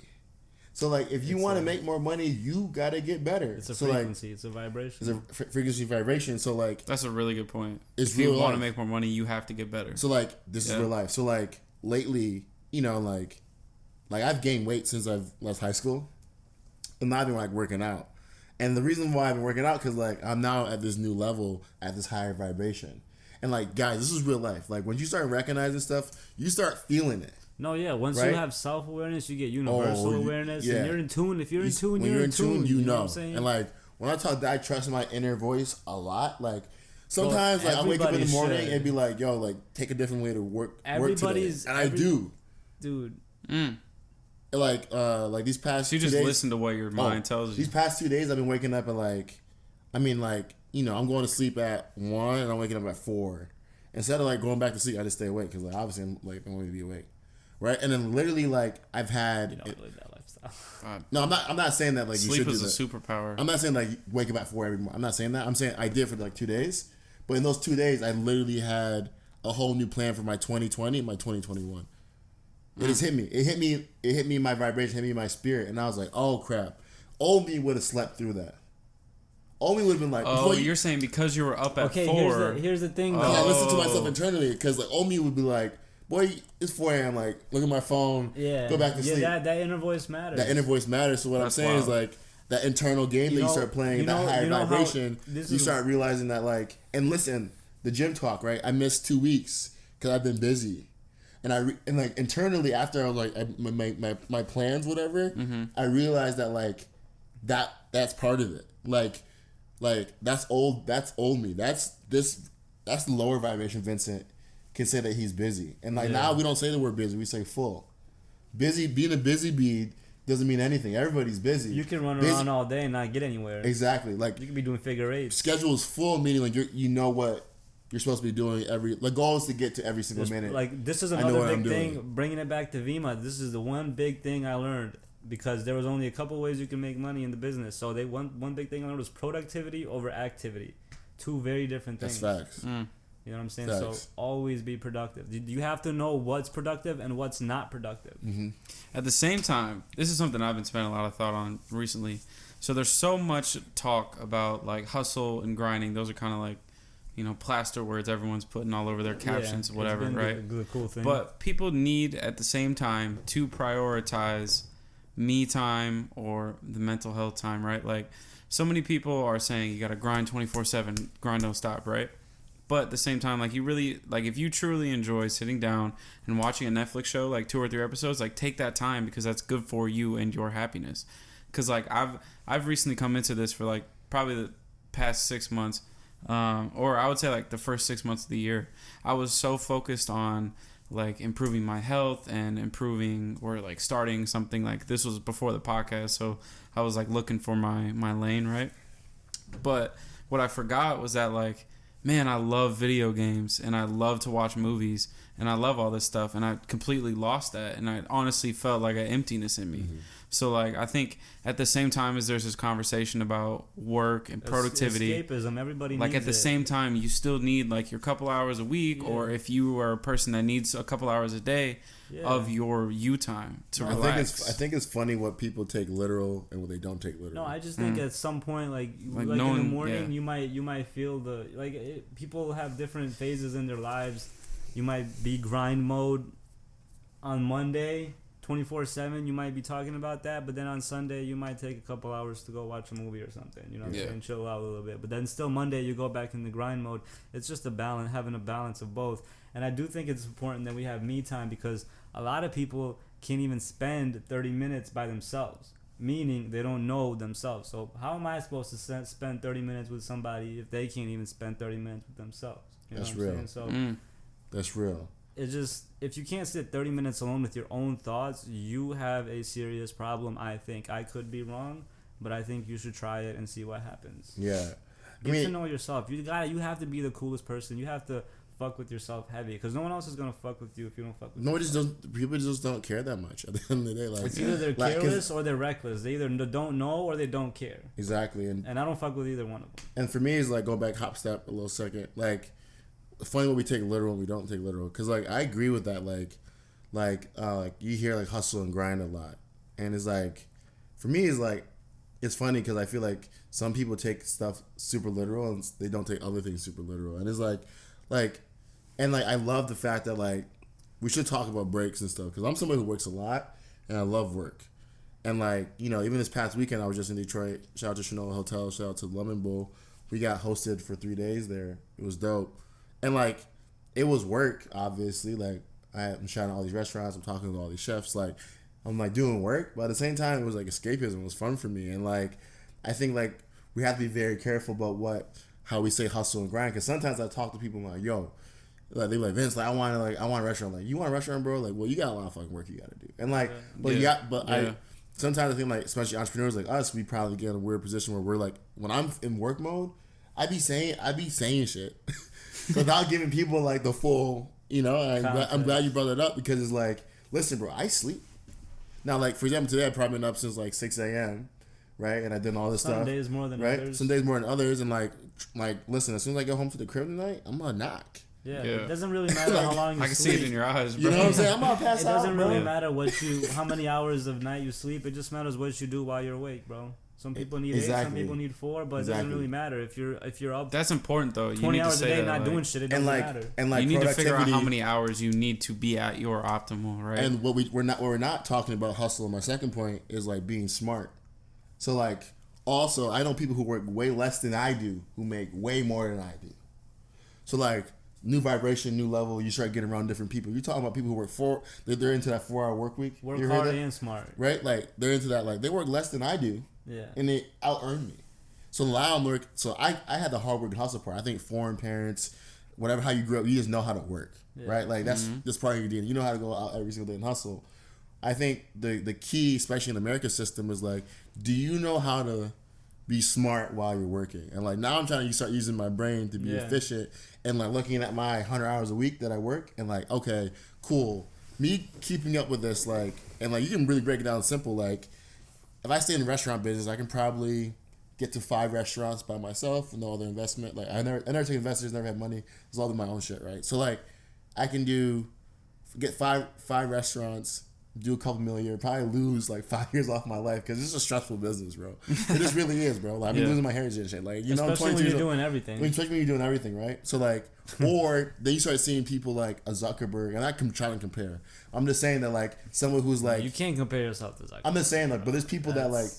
So like if you want to make more money, you gotta get better. It's a frequency. It's a vibration. It's a frequency vibration. So like that's a really good point. If you want to make more money, you have to get better. So like this is real life. So like lately, you know, like I've gained weight since I've left high school, and I've been like working out. And the reason why I've been working out because like I'm now at this new level at this higher vibration. And like guys, this is real life. Like when you start recognizing stuff, you start feeling it. No, yeah. Once you have self-awareness, you get universal awareness. And you're in tune. If you're in tune, you're in tune. You know. What I'm saying? And like when I talk, I trust my inner voice a lot. Like sometimes, like I wake up in the morning and be like, "Yo, like take a different way to work today," and I do, dude. Like these past. So you 2 just days, listen to what your mind tells you. These past 2 days, I've been waking up at I'm going to sleep at 1 and I'm waking up at 4. Instead of like going back to sleep, I just stay awake because like obviously I'm like I want to be awake. Right, and then literally like I've had. You don't live that lifestyle. No, I'm not saying that like sleep you should is do a superpower. I'm not saying like wake up at 4 every morning. I'm not saying that. I'm saying I did for like 2 days, but in those 2 days I literally had a whole new plan for my 2020 and my 2021. It just hit me. It hit me. My vibration hit me. My spirit, and I was like, oh crap. Old me would have slept through that. Old me would have been like, oh, you're saying because you were up at 4. Here's the thing. I listen to myself internally because like old me would be like, boy, it's 4 a.m. Like, look at my phone. Yeah. Go back to sleep. Yeah, that inner voice matters. That inner voice matters. So what I'm saying is like that internal game that you start playing, that higher vibration, you start realizing that like, and listen, the gym talk, right? I missed 2 weeks because I've been busy, and like internally after I was like my plans, whatever, I realized that like that's part of it. Like that's old me. That's the lower vibration Vincent can say that he's busy. And like now we don't say the word busy, we say full. Busy, being a busy bee doesn't mean anything. Everybody's busy. You can run around all day and not get anywhere. Exactly. Like you could be doing figure eights. Schedule is full, meaning like you know what you're supposed to be doing the goal is to get to every single minute. Like this is another big thing, bringing it back to Vima. This is the one big thing I learned because there was only a couple ways you can make money in the business. So one big thing I learned was productivity over activity. 2 very different things. That's facts. You know what I'm saying? Facts. So always be productive. You have to know what's productive and what's not productive. Mm-hmm. At the same time, this is something I've been spending a lot of thought on recently. So there's so much talk about like hustle and grinding. Those are kind of like, you know, plaster words everyone's putting all over their captions, whatever, right? The cool thing. But people need at the same time to prioritize me time or the mental health time, right? Like so many people are saying you got to grind 24/7, grind don't stop, right? But at the same time, like you really, like if you truly enjoy sitting down and watching a Netflix show, like 2 or 3 episodes, like take that time because that's good for you and your happiness. Because like I've recently come into this for like probably the past 6 months, or I would say like the first 6 months of the year. I was so focused on like improving my health and improving or like starting something. Like this was before the podcast, so I was like looking for my lane, right? But what I forgot was that like, man, I love video games and I love to watch movies and I love all this stuff, and I completely lost that, and I honestly felt like an emptiness in me. Mm-hmm. So like I think at the same time as there's this conversation about work and productivity, escapism, everybody like needs at the same time you still need like your couple hours a week, or if you are a person that needs a couple hours a day of your you time to relax. I think it's funny what people take literal and what they don't take literal. No, I just think at some point like in the morning you might feel people have different phases in their lives. You might be grind mode on Monday 24/7, you might be talking about that, but then on Sunday you might take a couple hours to go watch a movie or something, you know what I'm saying, chill out a little bit, but then still Monday you go back in the grind mode. It's just having a balance of both. And I do think it's important that we have me time, because a lot of people can't even spend 30 minutes by themselves, meaning they don't know themselves. So how am I supposed to spend 30 minutes with somebody if they can't even spend 30 minutes with themselves? You know That's what I'm real. saying? So that's real. It's just, if you can't sit 30 minutes alone with your own thoughts, you have a serious problem, I think. I could be wrong, but I think you should try it and see what happens. Yeah. Get to know yourself. You have to be the coolest person. You have to fuck with yourself heavy, because no one else is gonna fuck with you if you don't fuck with. People just don't care that much at the end of the day. Like, it's either they're careless or they're reckless. They either don't know or they don't care. Exactly, and I don't fuck with either one of them. And for me, it's like, go back, hop step a little second. Like, funny what we take literal and we don't take literal. Because like I agree with that. Like you hear like hustle and grind a lot, and it's like, for me, it's like, it's funny because I feel like some people take stuff super literal and they don't take other things super literal. And it's like, I love the fact that like we should talk about breaks and stuff, because I'm somebody who works a lot and I love work. And like, you know, even this past weekend I was just in Detroit. Shout out to Chanel Hotel. Shout out to Lemon Bowl. We got hosted for 3 days there. It was dope. And like, it was work, obviously. Like, I'm shouting out all these restaurants. I'm talking to all these chefs. Like, I'm like doing work, but at the same time, it was like escapism. It was fun for me. And like, I think like we have to be very careful about how we say hustle and grind. Because sometimes I talk to people like, yo, like they're like, Vince, like I want a restaurant. Like, you want a restaurant, bro? Like, well, you got a lot of fucking work you got to do. And like, sometimes I think like, especially entrepreneurs like us, we probably get in a weird position where we're like, when I'm in work mode, I be saying shit without giving people like the full, you know. I'm glad you brought it up, because it's like, listen, bro, I sleep. Now, like, for example, today I've probably been up since like 6 a.m., right? And I did all this stuff. Some days more than right? others. Some days more than others. And like, listen, as soon as I get home to the crib tonight, I'm gonna knock. Yeah, it doesn't really matter how long you sleep. I can see it in your eyes, bro. You know what I'm saying? I'm gonna pass out. It doesn't really matter how many hours of night you sleep. It just matters what you do while you're awake, bro. Some people need 8, some people need 4, but it doesn't really matter if you're up. That's important though. 20 hours a day not doing shit. It doesn't matter. And like, you need to figure out how many hours you need to be at your optimal, right? And what we're not talking about hustle. My second point is like being smart. So like, also I know people who work way less than I do who make way more than I do. So like, new vibration, new level. You start getting around different people. You're talking about people who work they're into that 4-hour work week. Work hard and smart, right? Like, they're into that. Like, they work less than I do. Yeah. And they out-earn me. So now I'm working. So I had the hard work and hustle part. I think foreign parents, whatever, how you grew up, you just know how to work, right? Like, that's part of your DNA. You know how to go out every single day and hustle. I think the key, especially in the American system, is like, do you know how to be smart while you're working? And like, now I'm trying to start using my brain to be efficient, and like looking at my 100 hours a week that I work, and like, okay, cool. Me keeping up with this, like, and like, you can really break it down simple. Like, if I stay in the restaurant business, I can probably get to 5 restaurants by myself with no other investment. Like, I never take investors, never have money. It's all my own shit, right? So like, I can get five restaurants, do a couple million a year, probably lose like 5 years off my life, because it's a stressful business, bro. It just really is, bro. Like, I've been losing my heritage and shit. Like, you know, especially when you're doing everything. Especially when you're doing everything, right? So like, or then you start seeing people like a Zuckerberg, and I can try to compare. I'm just saying that like, someone who's like, you can't compare yourself to Zuckerberg. I'm just saying, like, but there's people that like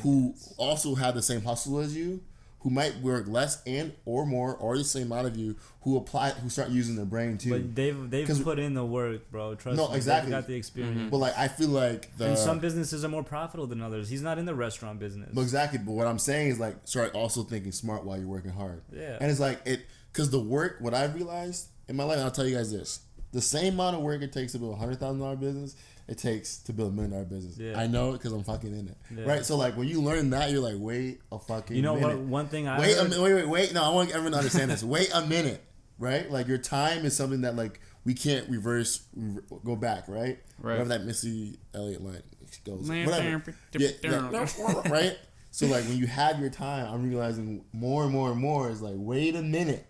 who also have the same hustle as you, who might work less and or more or the same amount of you, who start using their brain too. But they've put in the work, bro. Trust me. Exactly. They've got the experience. Mm-hmm. But like, I feel like and some businesses are more profitable than others. He's not in the restaurant business. But exactly. But what I'm saying is like, start also thinking smart while you're working hard. Yeah. And it's like because the work, what I've realized in my life, and I'll tell you guys this: the same amount of work it takes to build a $100,000 business, it takes to build $1 million business. Yeah. I know it because I'm fucking in it. Yeah. Right? So like, when you learn that, you're like, wait a fucking minute. What? One thing I wait. No, I want everyone to understand this. Wait a minute. Right? Like, your time is something that like we can't go back. Right? Whatever that Missy Elliott line goes. Whatever. Right? So like, when you have your time, I'm realizing more and more and more is like, wait a minute.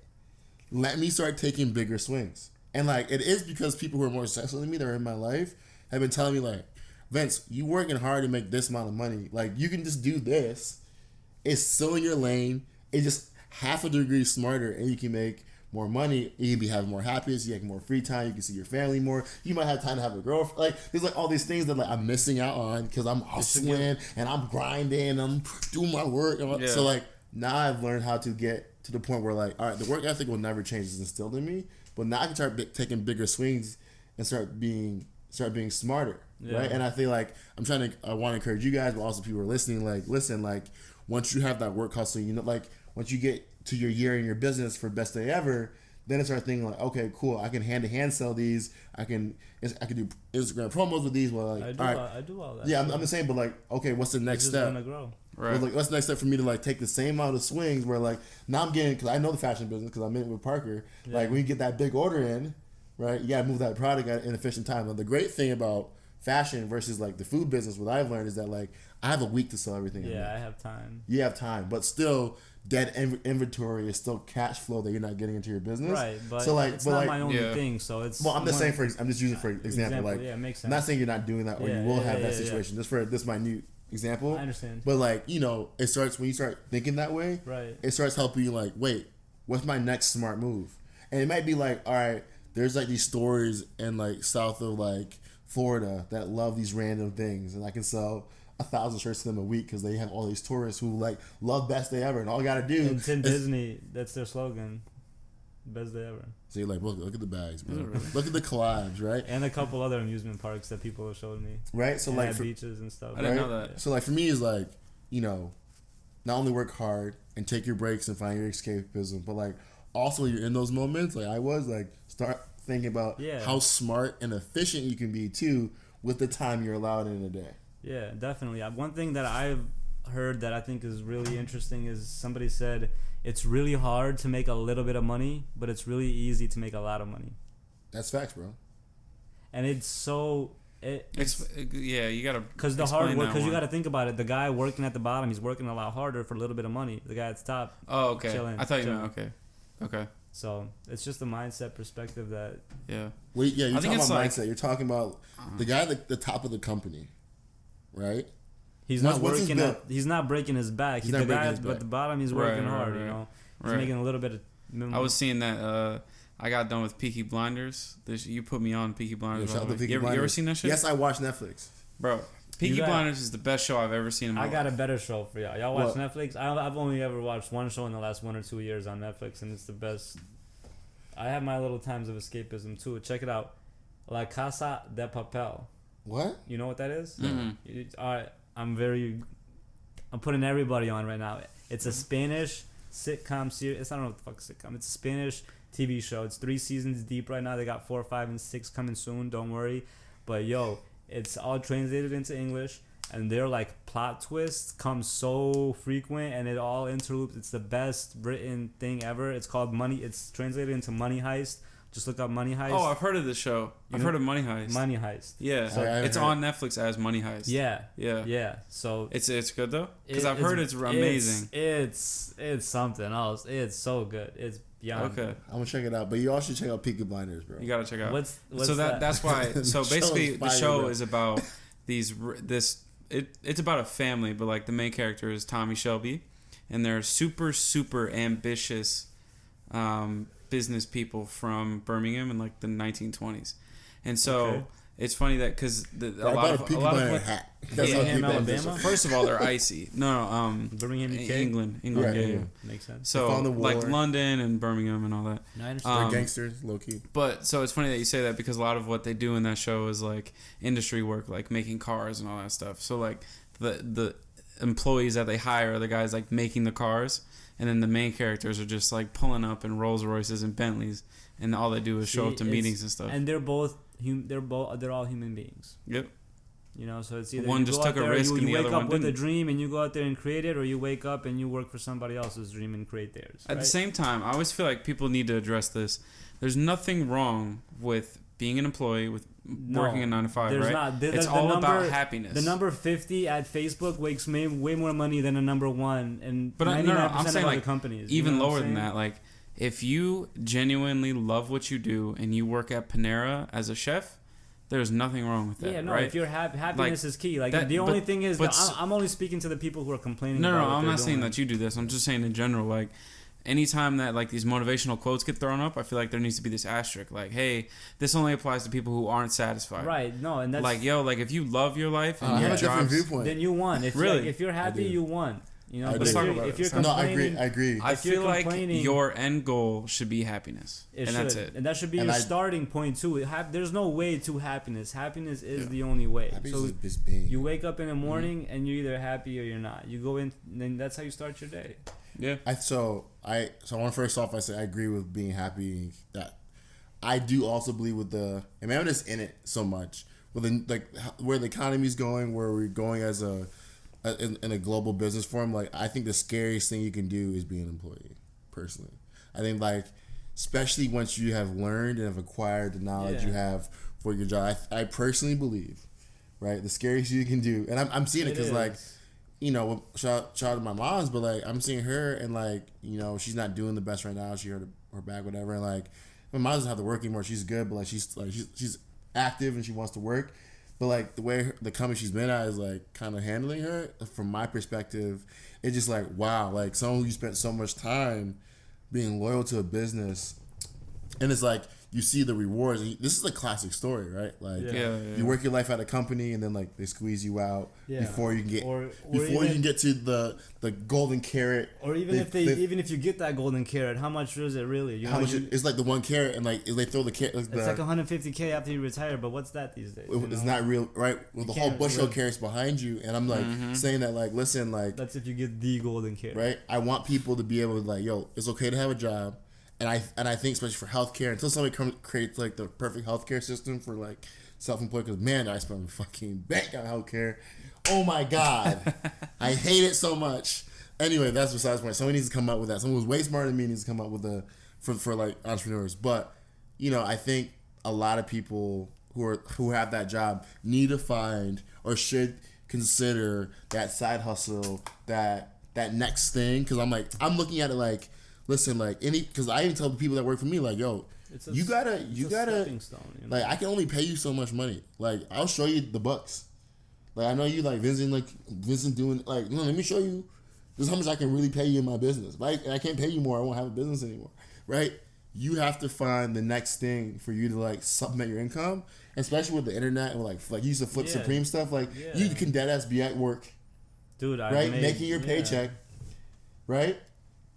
Let me start taking bigger swings. And like, it is because people who are more successful than me that are in my life have been telling me like, Vince, you working hard to make this amount of money. Like, you can just do this. It's still in your lane. It's just half a degree smarter, and you can make more money. You can having more happiness. You have more free time. You can see your family more. You might have time to have a girlfriend. Like, there's like all these things that like I'm missing out on because I'm hustling and I'm grinding and I'm doing my work. So like, now I've learned how to get to the point where like, all right, the work ethic will never change. It's instilled in me. But now I can start taking bigger swings and start being smarter, right? And I feel like I want to encourage you guys, but also people who are listening, like, listen, like, once you have that work hustle, you know, like, once you get to your year in your business for best day ever, then it's our thing like, okay, cool, I can hand-to-hand sell these, I can do Instagram promos with these. Well, like, I do all that. Yeah, I'm the same, but like, okay, what's the next step? Gonna grow. Right. Or like, what's the next step for me to like take the same amount of swings where like now I'm getting, because I know the fashion business because I'm in it with Parker. Yeah. Like when you get that big order in, right, you gotta move that product at an efficient time. Now the great thing about fashion versus like the food business, what I've learned is that like I have a week to sell everything. Yeah, I have time. You have time, but still dead inventory is still cash flow that you're not getting into your business. Right, but so like, it's not my only thing. So it's I'm just saying I'm just using for example. Like, yeah, it makes sense. I'm not saying you're not doing that or you will have that situation. Just for this minute example. I understand. But like, you know, it starts when you start thinking that way. Right. It starts helping you like, wait, what's my next smart move? And it might be like, all right, there's like these stores in like south of like Florida that love these random things, and I can sell 1,000 shirts to them a week because they have all these tourists who like love best day ever, and all I gotta do. It's in Disney. That's their slogan. Best day ever. So you're like, look at the bags, bro. Look at the collabs, right? And a couple other amusement parks that people have showed me. Right. So and like beaches and stuff. I didn't know that. So like for me is like, you know, not only work hard and take your breaks and find your escapism, but like also when you're in those moments, like I was like, start thinking about how smart and efficient you can be too with the time you're allowed in a day. Yeah, definitely. One thing that I've heard that I think is really interesting is somebody said it's really hard to make a little bit of money, but it's really easy to make a lot of money. That's facts, bro. And it's so... you gotta... Because the hard work... Because you gotta think about it. The guy working at the bottom, he's working a lot harder for a little bit of money. The guy at the top... Oh, okay. Chilling, I thought you meant... Okay. So, it's just a mindset perspective that... Yeah. Well, yeah, you're talking about mindset. You're talking about the guy at the top of the company, right? He's not working. He's not breaking his back. The guy at the bottom, he's working hard. You know, he's making a little bit of. Minimum. I was seeing that. I got done with Peaky Blinders. You put me on Peaky Blinders. You ever seen that shit? Yes, I watch Netflix. Bro, Peaky Blinders is the best show I've ever seen in my life. I got a better show for y'all. Y'all watch Netflix? I've only ever watched one show in the last 1 or 2 years on Netflix, and it's the best. I have my little times of escapism too. Check it out, La Casa de Papel. What? You know what that is? Mm-hmm. All right. I'm putting everybody on right now. It's a Spanish sitcom series. I don't know what the fuck sitcom. It's a Spanish TV show. It's 3 seasons deep right now. They got 4, 5, and 6 coming soon. Don't worry. But yo, it's all translated into English, and their like plot twists come so frequent, and it all interloops. It's the best written thing ever. It's called Money. It's translated into Money Heist. Just look up Money Heist. Oh, I've heard of this show. I've heard of Money Heist. Money Heist. Yeah, so it's on Netflix as Money Heist. Yeah. So it's good though, because I've heard it's amazing. It's something else. It's so good. It's beyond. Okay, I'm gonna check it out. But you all should check out Peaky Blinders, bro. You gotta check out. What's so that? That's why. So basically, the show is about It's about a family, but like the main character is Tommy Shelby, and they're super ambitious. Business people from Birmingham in like the 1920s, and so it's funny that because a lot of hat. Birmingham, Alabama. First of all, they're icy. No, Birmingham, UK? England. Right, yeah. Makes sense. So like London and Birmingham and all that. No, I understand. They're gangsters, low key. But so it's funny that you say that because a lot of what they do in that show is like industry work, like making cars and all that stuff. So like the employees that they hire are the guys like making the cars. And then the main characters are just like pulling up in Rolls Royces and Bentleys, and all they do is show up to meetings and stuff. And they're all human beings. Yep. You know, so it's either one just took a risk and the other one didn't. You wake up with a dream and you go out there and create it, or you wake up and you work for somebody else's dream and create theirs. At the same time, I always feel like people need to address this. There's nothing wrong with being an employee with working a 9 to 5, right? Not. It's all about happiness. The number 50 at Facebook makes way more money than a number 1, and but 99% I'm saying of like other companies. Even lower than that. Like if you genuinely love what you do and you work at Panera as a chef, there's nothing wrong with that. Yeah, no. Right? If you're happiness is key. Like the only thing is, I'm only speaking to the people who are complaining. No, I'm not saying that you do this. I'm just saying in general, like. Anytime that like these motivational quotes get thrown up, I feel like there needs to be this asterisk, like, "Hey, this only applies to people who aren't satisfied." Right? No, and that's like, like if you love your life and you your have a different viewpoint, then you won. If if you're happy, you won. You know, if you're complaining, I agree. I feel like your end goal should be happiness, that's it. And that should be your starting point too. There's no way to happiness. Happiness is the only way. Happiness is being. You wake up in the morning and you're either happy or you're not. You go in, and then that's how you start your day. Yeah. So I want to first off, I say I agree with being happy. That I do also believe with and maybe I'm just in it so much with like where the economy's going, where we're going as a in a global business form, like I think the scariest thing you can do is be an employee. Personally, I think like especially once you have learned and have acquired the knowledge you have for your job. I personally believe, right, the scariest you can do, and I'm seeing it because like, you know, shout out to my mom's, but like I'm seeing her and like, you know, she's not doing the best right now. She hurt her back, whatever, and like my mom doesn't have to work anymore. She's good, but like she's active and she wants to work. But like the way the company she's been at is like kind of handling her. From my perspective, it's just like wow, like someone who spent so much time being loyal to a business, and it's like you see the rewards. This is a classic story, right? Like you work your life at a company, and then like they squeeze you out before you can get you can get to the golden carrot. Or even if you get that golden carrot, how much is it really? You how know, much it's like the one carrot, and like they throw the carrot. It's like $150K after you retire, but what's that these days? It's not real, right? With the whole bushel of carrots behind you, and I'm like saying that like, listen, like that's if you get the golden carrot, right? I want people to be able to like, yo, it's okay to have a job. And I think especially for healthcare, until somebody creates like the perfect healthcare system for like self-employed, because man, I spend a fucking bank on healthcare. Oh my god, I hate it so much. Anyway, that's besides the point. Someone needs to come up with that. Someone who's way smarter than me needs to come up with for like entrepreneurs. But you know, I think a lot of people who have that job need to find or should consider that side hustle, that next thing. Because I'm looking at it like. Listen, like because I even tell the people that work for me, like, yo, you gotta, stone, you know? Like, I can only pay you so much money. Like, I'll show you the bucks. Like, I know you like Vincent doing like, no, let me show you. This is how much I can really pay you in my business. Right? I can't pay you more. I won't have a business anymore. Right? You have to find the next thing for you to like supplement your income, especially with the internet and like you used to Flip Supreme stuff. Like, you can deadass be at work, dude. Making your paycheck, right?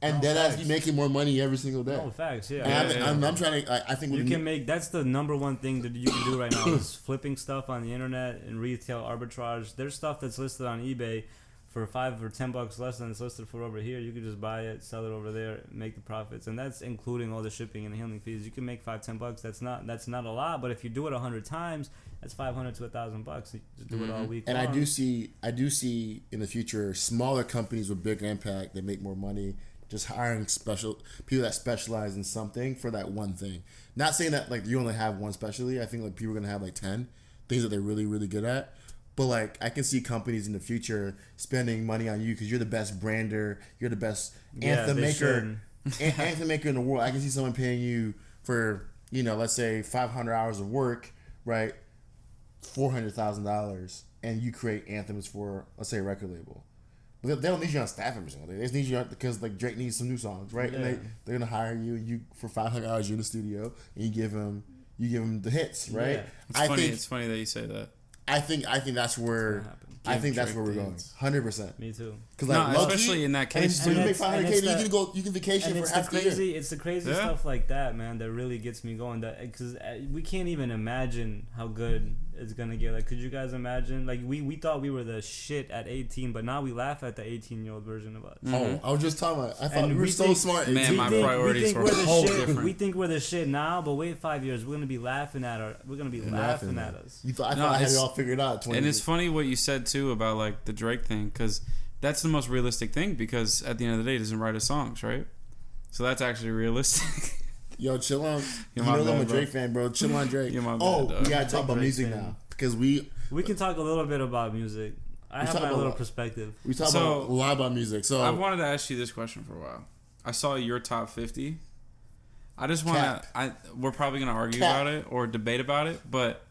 And deadass be making more money every single day. No, facts, I'm trying to. I think you can make. That's the number one thing that you can do right now is flipping stuff on the internet and retail arbitrage. There's stuff that's listed on eBay for $5 or $10 less than it's listed for over here. You can just buy it, sell it over there, make the profits, and that's including all the shipping and the handling fees. You can make $5-10. That's not a lot, but if you do it 100 times, that's $500 to $1,000. You just do it all week. And long. I do see in the future smaller companies with bigger impact that make more money. Just hiring people that specialize in something for that one thing. Not saying that like you only have one specialty. I think like people are gonna have like 10 things that they're really, really good at. But like I can see companies in the future spending money on you because you're the best brander, you're the best anthem maker in the world. I can see someone paying you for, you know, let's say 500 hours of work, right? $400,000, and you create anthems for, let's say, a record label. But they don't need you on staff every single day. They just need you on because like Drake needs some new songs, right? And they're gonna hire you for 500 hours. You're in the studio and you give them the hits, right? Yeah. It's funny that you say that. I think that's where that's where we're going. 100%. Me too. Because like especially in that case, you make $500K, you can vacation for half the year. It's the crazy stuff like that, man, that really gets me going. That because we can't even imagine how good it's gonna get. Like, could you guys imagine? Like, we thought we were the shit at 18, but now we laugh at the 18-year-old version of us. Oh, I was just talking about. I thought we were so smart. Man, my priorities were whole different. We think we're the shit now, but wait 5 years, we're gonna be laughing at us. I thought I had it all figured out. And it's funny what you said too about like the Drake thing, because that's the most realistic thing. Because at the end of the day, he doesn't write his songs, right? So that's actually realistic. Yo, chill on. You know I'm a Drake fan, bro. Chill on Drake. We gotta talk about music now because we can talk a little bit about music. I have my little perspective. We talk a lot about music. So I wanted to ask you this question for a while. I saw your top 50. I just want to. We're probably gonna argue about it or debate about it, but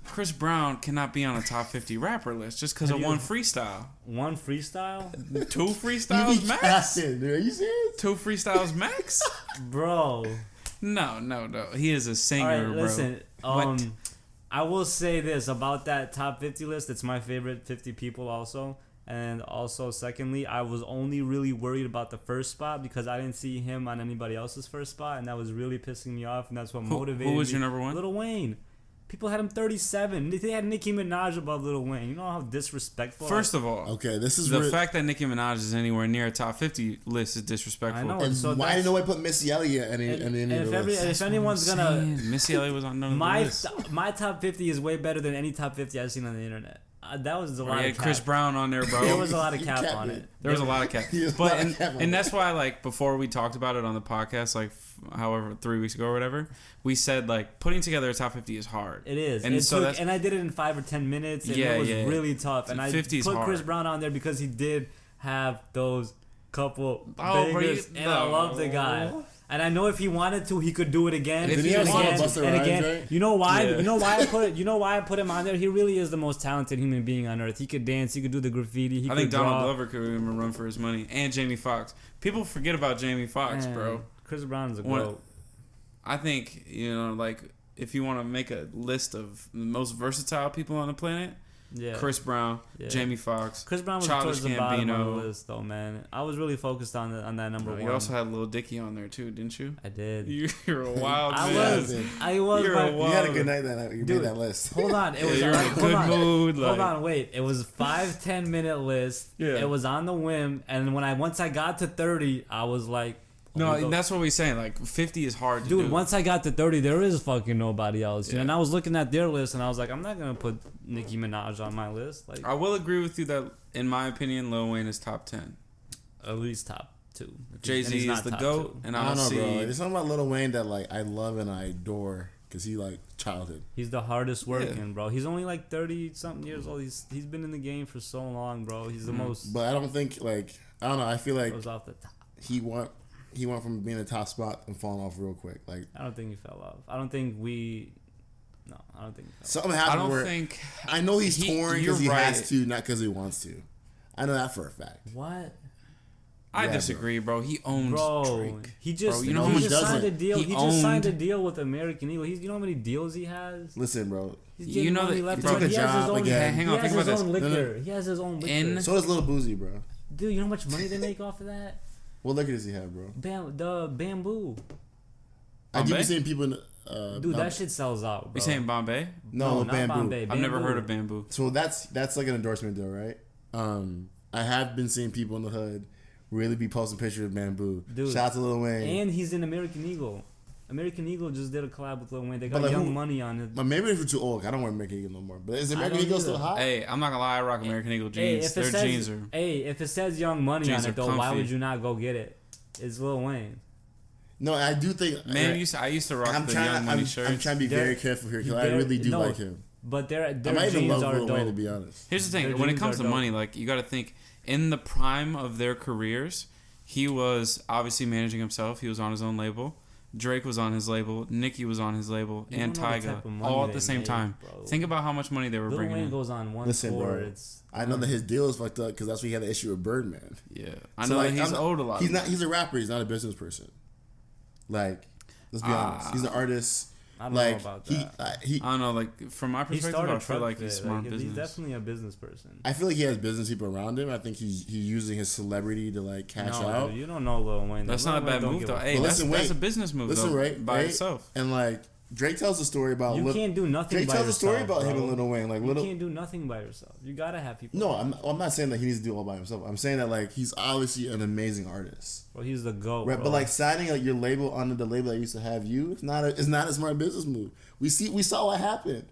Chris Brown cannot be on a top 50 rapper list just because of one freestyle. One freestyle? 2 freestyles max? Are you serious? 2 freestyles max? Bro. No. He is a singer, all right, listen, bro. I will say this about that top 50 list. It's my favorite 50 people also. And also, secondly, I was only really worried about the first spot because I didn't see him on anybody else's first spot. And that was really pissing me off. And that's what motivated me. Who was your number one? Lil Wayne. People had him 37. They had Nicki Minaj above Lil Wayne. You know how disrespectful. First of all, okay, this is the fact that Nicki Minaj is anywhere near a top 50 list is disrespectful. I know. And so why did nobody put Missy Elliott in any of the lists? If anyone's gonna, Missy Elliott was on none of the lists. My top 50 is way better than any top 50 I've seen on the internet. That was a lot. He had Chris Brown on there, bro. There was a lot of cap on it. There was a lot of cap. But and that's why, like, before we talked about it on the podcast, like, however 3 weeks ago or whatever, we said like putting together a top 50 is hard. It is. And I did it in 5 or 10 minutes. And it was really tough. And I put Chris Brown on there because he did have those couple bangers, and I love the guy. And I know if he wanted to, he could do it again. Did he have and again. Right? You know why? Yeah. You know why I put him on there? He really is the most talented human being on earth. He could dance. He could do the graffiti. I think Donald Glover could even run for his money. And Jamie Foxx. People forget about Jamie Foxx, bro. Chris Brown's a GOAT. I think, like, if you want to make a list of the most versatile people on the planet, Chris Brown, Jamie Foxx, Chris Brown was towards the bottom of the list, though, man. I was really focused on that number one. You also had Lil Dicky on there too, didn't you? I did. You're a wild man. I was. You had a good night that night. You made that list. Hold on, it was. You're in a good mood. Hold on, wait. It was 5-10 minute list. Yeah. It was on the whim, and once I got to 30, I was like. No, that's what we're saying. Like, 50 is hard to do. Dude, once I got to 30, there is fucking nobody else. And I was looking at their list, and I was like, I'm not going to put Nicki Minaj on my list. Like, I will agree with you that, in my opinion, Lil Wayne is top 10. At least top 2. Jay-Z is the GOAT. And I don't know, bro. There's something about Lil Wayne that, like, I love and I adore. Because he, like, childhood. He's the hardest working, bro. He's only, like, 30-something years old. He's been in the game for so long, bro. He's the most... But I don't think, like... I don't know. I feel like... Goes off the top. He went from being a top spot and falling off real quick. Like, I don't think he fell off. I don't think he fell something happened. I know he's torn because he has to, not because he wants to. I know that for a fact. What? I disagree, bro. He owns Drake. He just, he just signed a deal. He just signed a deal with American Eagle. You know how many deals he has? Listen, bro. You know that he took a job again. Hang on, think about this. He has his own liquor. So does Lil Boozy, bro. Dude, you know how much money they make off of that? What liquor does he have, bro? The Bamboo. I keep seeing people in dude, that shit sells out, bro. You saying Bombay? No, not Bamboo. Bombay. I've never heard of Bamboo. So that's like an endorsement deal, right? I have been seeing people in the hood really be posting pictures of Bamboo. Dude, shout out to Lil Wayne. And he's in American Eagle. American Eagle just did a collab with Lil Wayne. They got like Young Money on it. But maybe if we're too old, I don't wear American Eagle no more. But is American Eagle still hot? Hey, I'm not gonna lie, I rock American Eagle jeans. Their jeans are. Hey, if it says Young Money on it though, why would you not go get it? It's Lil Wayne. No, I do think. Man, I used to rock Young Money shirts. I'm trying to be very careful here because I really do like him. But their jeans are Lil dope. Wayne, to be honest. Here's the thing: when it comes to money, like you got to think in the prime of their careers, he was obviously managing himself. He was on his own label. Drake was on his label. Nicki was on his label, and Tyga, all at the same time. Bro. Think about how much money they were bringing in. Lil Wayne goes on one tour. Bro, I know that his deal is fucked up because that's why he had the issue with Birdman. Yeah, I know that he's owed a lot. He's a rapper. He's not a business person. Like, let's be honest. He's an artist. I don't know about that. I don't know. Like, from my perspective, I feel like he's smart business. He's definitely a business person. I feel like he has business people around him. I think he's using his celebrity to like cash out. Dude, you don't know Lil Wayne. That's not a bad move though. Hey, that's a business move though. By itself. And like Drake tells a story about you can't do nothing. Drake tells a story about him and Lil Wayne. Like you can't do nothing by yourself. You gotta have people. No, I'm not saying that he needs to do it all by himself. I'm saying that like he's obviously an amazing artist. Well, he's the GOAT. Right, but like signing like your label under the label that used to have you, it's not a smart business move. We saw what happened.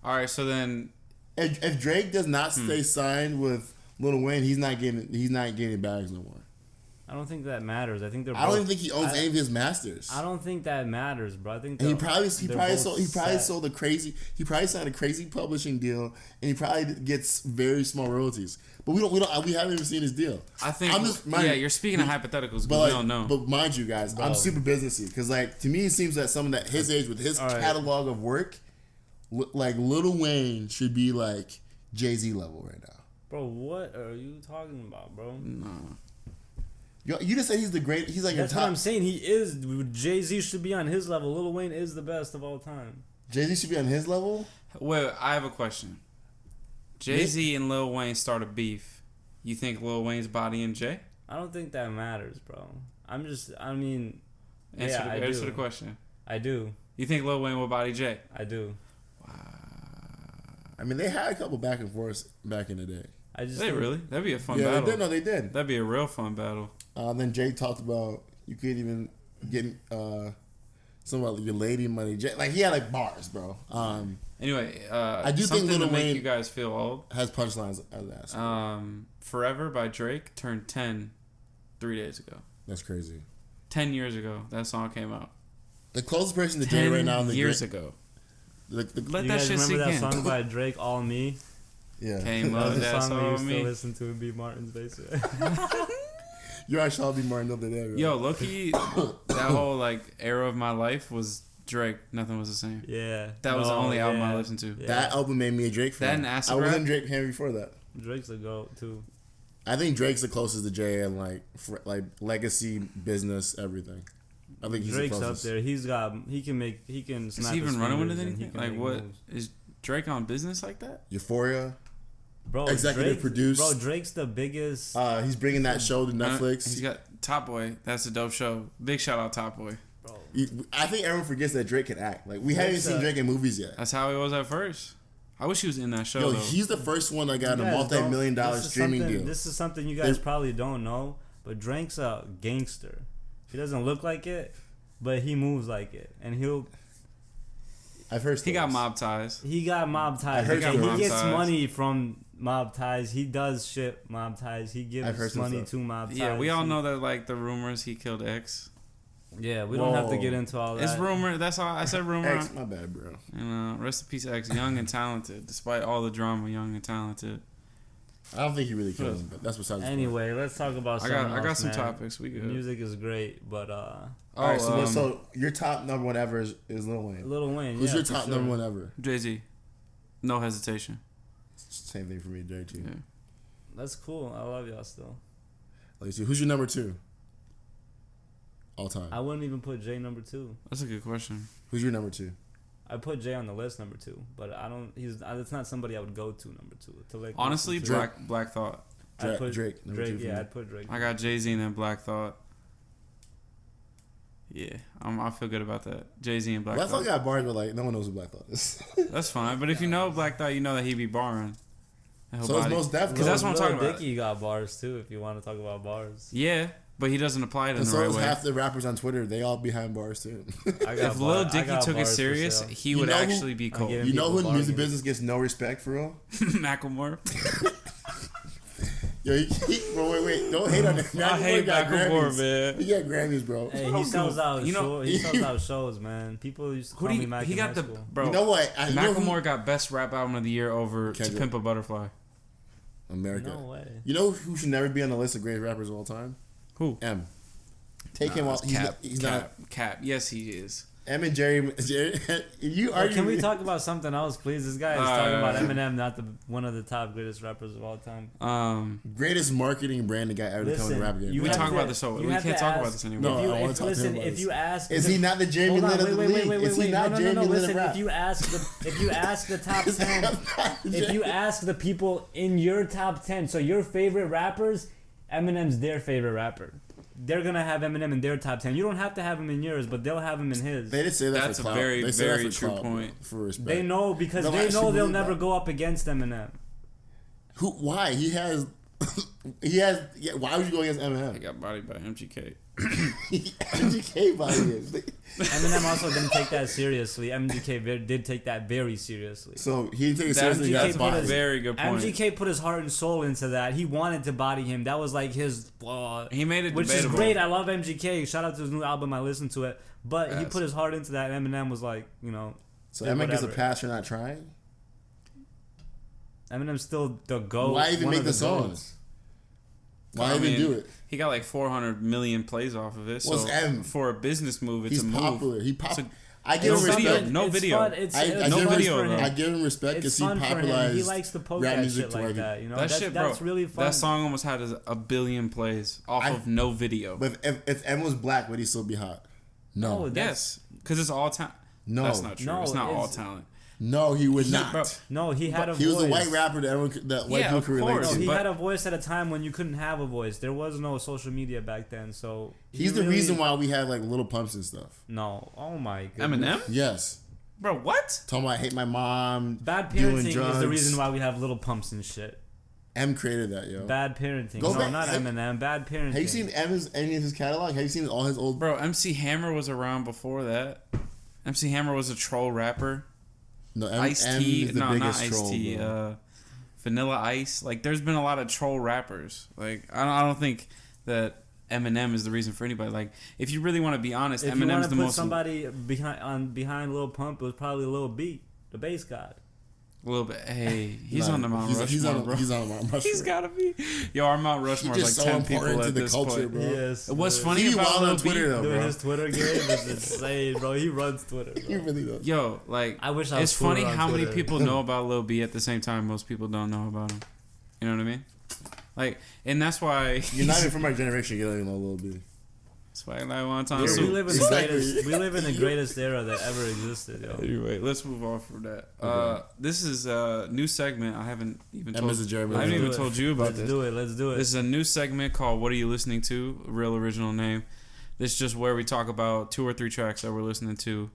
All right, so then if Drake does not stay signed with Lil Wayne, he's not getting bags no more. I don't think that matters. I think they're. I don't even think he owns any of his masters. I don't think that matters, bro. I think. And he probably sold a crazy. He probably signed a crazy publishing deal, and he probably gets very small royalties. But we haven't even seen his deal. I think. You're speaking of hypotheticals, but we don't know. But mind you, guys, I'm super businessy because like to me it seems that someone that his age with his catalog of work, like Lil Wayne should be like Jay-Z level right now. Bro, what are you talking about, bro? No. You just said he's the great. He's like that's what I'm saying. He is. Jay-Z should be on his level. Lil Wayne is the best of all time. Jay-Z should be on his level. Wait, I have a question. Jay-Z and Lil Wayne start a beef. You think Lil Wayne's body in Jay? I don't think that matters, bro. Answer the question. I do. You think Lil Wayne will body Jay? I do. Wow. I mean, they had a couple back and forths back in the day. Really? That'd be a fun battle. Yeah, they did. That'd be a real fun battle. Then Jay talked about you could even get Something about your lady money. Like he had like bars, bro. Anyway, I do something think Lil to make Wayne you guys feel old. has punchlines as ass. Forever by Drake turned 10 3 days ago. That's crazy. 10 years ago, that song came out. The closest person to Jay right now. 10 years ago. You Let that guys shit remember sink that in. song by Drake, All Me? Yeah. Came That up, was a that's song we all used to me. listen to in B. Martin's basement. You're at Shelby Martin the other day, bro. Yo, low-key, that whole like era of my life was Drake. Nothing was the same. Yeah. That was the only album I listened to. Yeah. That album made me a Drake fan. That and Acid I wasn't Rap? a Drake fan before that. Drake's a goat too. I think Drake's the closest to Jay and like legacy, business, everything. I think he's Drake's the up closest. there. He can Is snap he his even running with fingers it? and he Anything? can Like, make what moves. is Drake on business like that? Euphoria. Bro, Executive produced. Bro, Drake's the biggest. He's bringing that show to Netflix. He's got Top Boy. That's a dope show. Big shout out Top Boy. Bro. I think everyone forgets that Drake can act. Like we haven't even seen Drake in movies yet. That's how he was at first. I wish he was in that show. Yo, though. he's the first one that got You a guys don't- multi-million-dollar this is streaming something- deal. This is something you guys probably don't know, but Drake's a gangster. He doesn't look like it, but he moves like it, and I've heard he got stories. mob ties. he got mob ties. heard He stories. gets Mob ties. money from mob ties. He does shit mob ties. He I've gives heard some money stuff. to mob ties. Yeah, we all know that like the rumors he killed X. Yeah, we don't have to Whoa. get into all that. It's rumor. That's all I said. Rumor. X, my bad, bro. And rest in peace, X. Young and talented, despite all the drama. Young and talented. I don't think he really killed him, but that's besides the point. Anyway, let's talk about I something got else, some man. topics. We good. Music is great, but All right, Oh, so your top number one ever is Lil Wayne. Lil Wayne. Who's yeah, your for top sure. number one ever? Jay-Z. No hesitation. Same thing for me, JT. Yeah. That's cool. I love y'all still. Let's see, who's your number two? All time. I wouldn't even put Jay number 2. That's a good question. Who's your number two? I put Jay on the list number 2, but I don't. It's not somebody I would go to number 2 to like. Honestly, listen to. Black Thought. I'd put Drake. Number two Drake. for Yeah, me. I'd put Drake. I got Jay-Z and then Black Thought. Yeah, I feel good about that. Jay-Z and Black Black Thought Thought. got bars, but like no one knows who Black Thought is. That's fine. But if you know Black Thought, you know that he be barring. And So it's most definitely. Because that's what I'm talking Lil about. Dicky got bars too. If you want to talk about bars, Yeah, but he doesn't apply it in And the so right is way. half the rappers on Twitter. They all behind bars too. I got If Lil Dicky took it serious, sale. he You would know who- actually be cold. get You know who in People the music bargaining. business gets no respect for real? Macklemore. Yo, bro, wait, don't hate on him. I hate got Macklemore, Grammys. man. He got Grammys, bro. Hey, he sells out. You know- he sells out shows, man. People used to Who call do me you, Mac he in got high the school. bro. You know what? You know who- Macklemore got best rap album of the year over To Kendrick. Pimp a Butterfly. America. No way. You know who should never be on the list of greatest rappers of all time? Who? M. Take him off. He's not. Cap. Yes, he is. M and Jerry. You are. Can we talk about something else, please? This guy is talking about Alright. Eminem, not one of the top greatest rappers of all time. Greatest marketing brand the guy ever to come in the rap game? you We have talk to- about this so you we have can't to talk ask- about this anymore. No, If you, I wanna if, talk to listen, him about if this. you ask, Is he not the Jamie Lin of the league? Is he not Jamie Lin of Listen, rap? if you ask the top Is he 10, not if you ask the people in your top 10, so your favorite rappers, Eminem's their favorite rapper. They're gonna have Eminem in their top 10. You don't have to have him in yours, but they'll have him in his. They didn't say that That's for a clout. very, They say that very for true clout, point. For respect. They know because They'll they actually know they'll believe never that. go up against Eminem. Who? Why? He has. He has. Yeah, why would you go against He Eminem? got bodied by MGK. MGK by him. Eminem also didn't take that seriously. MGK did take that very seriously. So he didn't take it That seriously. MGK That's put fine. his- Very good point. MGK put his heart and soul into that. He wanted to body him. That was like his. He made it which debatable. is great. I love MGK. Shout out to his new album. I listened to it. But he Yes. put his heart into that. Eminem was like, So did Eminem gets a whatever. pass for not trying. Eminem's still the GOAT. Why even one make of the GOATs. songs? Why I even mean, do it? He got like 400 million plays off of it. Well, So it's M. for a business move, it's He's a move. popular. He It's a- I give No him video, respect. no It's video. fun. It's I it's give no him video, respect. though. I give him respect It's because he fun for him. popularized He likes to poke rap at music shit to like like that. You know, That shit, bro. that's really fun. That song almost had a billion plays off of no video. But if M was black, would he still be hot? No. No, Yes, because it's all talent. No. That's not true. No, it's not all it's- talent. No, he would Bro, not. No, he had a He voice. was a white rapper that white Yeah, people of could relate course. No, to. he But- had a voice at a time when you couldn't have a voice. There was no social media back then, so He's the reason why we had like little pumps and stuff. No, oh my goodness. Eminem, Yes. bro, what? Talking about I hate my mom. Bad doing parenting is drugs. the reason why we have little pumps and shit. M created that, yo. Bad parenting. Go No, back- not have- Eminem. Bad parenting. Have you seen any of his catalog? Have you seen all his old? Bro, MC Hammer was around before that. MC Hammer was a troll rapper. No, Ice-T, no, not Ice-T. Troll, Vanilla Ice. Like, there's been a lot of troll rappers. Like, I don't think that Eminem is the reason for anybody. Like, if you really want to be honest, if Eminem's the most. If you want to put somebody behind Lil Pump, it was probably Lil B, the bass god. A little bit. Hey, he's on the Mount Rushmore, bro. He's on the Mount Rushmore. He's gotta be. Yo, our Mount Rushmore is like so 10 people at this culture, point. Bro. Yes. What's funny about Lil Twitter, though, dude, bro. his Twitter game is insane, bro. He runs Twitter, bro. He really does. Yo, like, I wish I was it's funny on how Twitter. many people know about Lil B at the same time most people don't know about him. You know what I mean? Like, and that's why you're not even from our generation. You don't even know Lil B. That's why I want time. We So, live in the greatest. We live in the greatest era that ever existed, yo. anyway, let's move on from that. Okay. This is a new segment. I haven't even told you about Let's do it. Let's do it. This is a new segment called "What Are You Listening To?" A real original name. This is just where we talk about 2 or 3 tracks that we're listening to,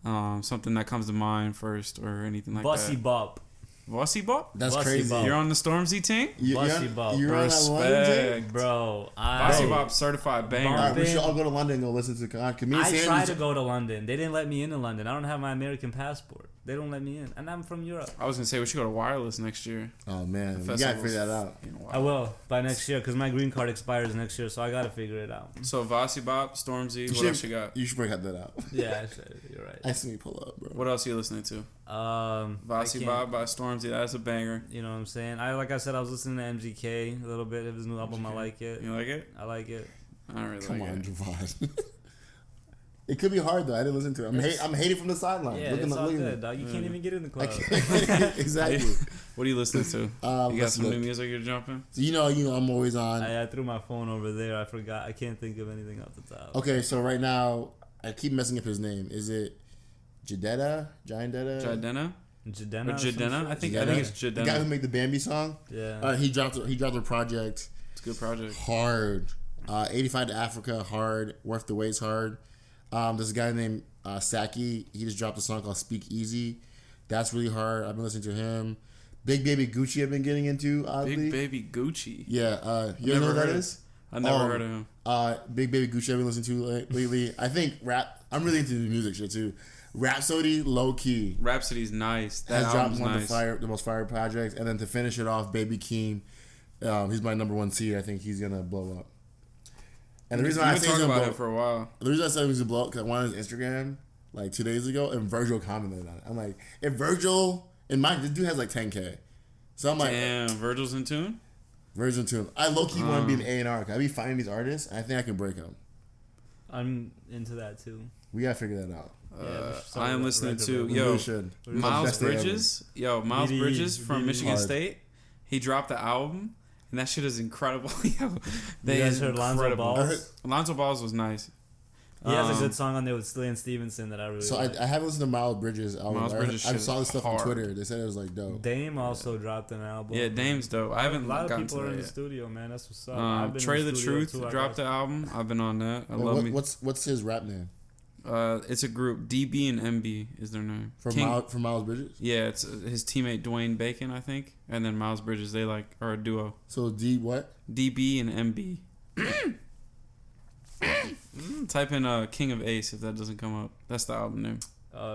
something that comes to mind first or anything like Bossy that. Bop. Bossy Bop? That's Bossy crazy. Bop. You're on the Stormzy team? Bossy Bop. You're on that London Respect. team? Bro, Bossy Bop certified banger. Bop. Alright, we should all go to London and go listen to I tried to go to London. They didn't let me into London. I don't have my American passport. They don't let me in. And I'm from Europe. I was going to say, we should go to Wireless next year. Oh, man. You The got to figure that out. I will by next year because my green card expires next year, so I got to figure it out. So, Bossy Bop, Stormzy, what else you got? You should break that out. Yeah, I should. You're right. I see me pull up, bro. What else are you listening to? Bossy Bop by Stormzy, that's a banger. You know what I'm saying? Like I said, I was listening to MGK a little bit of his new album. I like it. You like it? I like it. I don't really Come like on, it. Dzevad. It could be hard though. I didn't listen to it. I'm hating from the sideline. Yeah, it's all good, dog. You can't even get in the club. Exactly. What are you listening to? You got some look. new music you're jumping? So you know, I'm always on. I threw my phone over there. I forgot. I can't think of anything off the top. Okay, so right now I keep messing up his name. Is it Jadetta? Jadena? Jadena? I think it's Jadena. The guy who made the Bambi song. Yeah. He dropped a project. It's a good project. Hard. 85 to Africa. Hard. Worth the Wait's hard. There's a guy named Saki. He just dropped a song called Speak Easy. That's really hard. I've been listening to him. Big Baby Gucci I've been getting into, oddly. Big Baby Gucci? Yeah. You know who that is? I never heard of him. Big Baby Gucci I've been listening to lately. I think rap. I'm really into the music shit too. Rhapsody, low key. Rhapsody's nice. That has dropped one nice. of the most fire projects. And then to finish it off, Baby Keem. He's my number 1 seed. I think he's gonna blow up. And the reason I say he's gonna blow him for a while. The reason I said he's gonna blow up because I went on his Instagram like 2 days ago and Virgil commented on it. I'm like, if Virgil in mind, this dude has like 10K. So I'm like, damn, Virgil's in tune. Virgil's in tune. I low key want to be an A&R. I be finding these artists. And I think I can break them. I'm into that too. We gotta figure that out. I am listening to Miles Bridges. Miles Bridges from Michigan State. He dropped the album, and that shit is incredible. Yo, you guys heard Lonzo Balls? Lonzo Balls was nice. He has a good song on there with Lance Stevenson that I really like. I haven't listened to Miles Bridges album. Miles Bridges I saw this stuff hard. on Twitter. They said it was like dope. Dame also dropped an album. Yeah, Dame's dope. I haven't a lot of gotten people to are that in the yet. studio, man. That's what's up. Trey the Truth dropped the album. I've been on that. I love me. What's his rap name? It's a group. DB and MB is their name. For Miles Bridges? Yeah, it's his teammate Dwayne Bacon, I think, and then Miles Bridges. They are a duo. So D what? DB and MB. Type in King of Ace if that doesn't come up. That's the album name.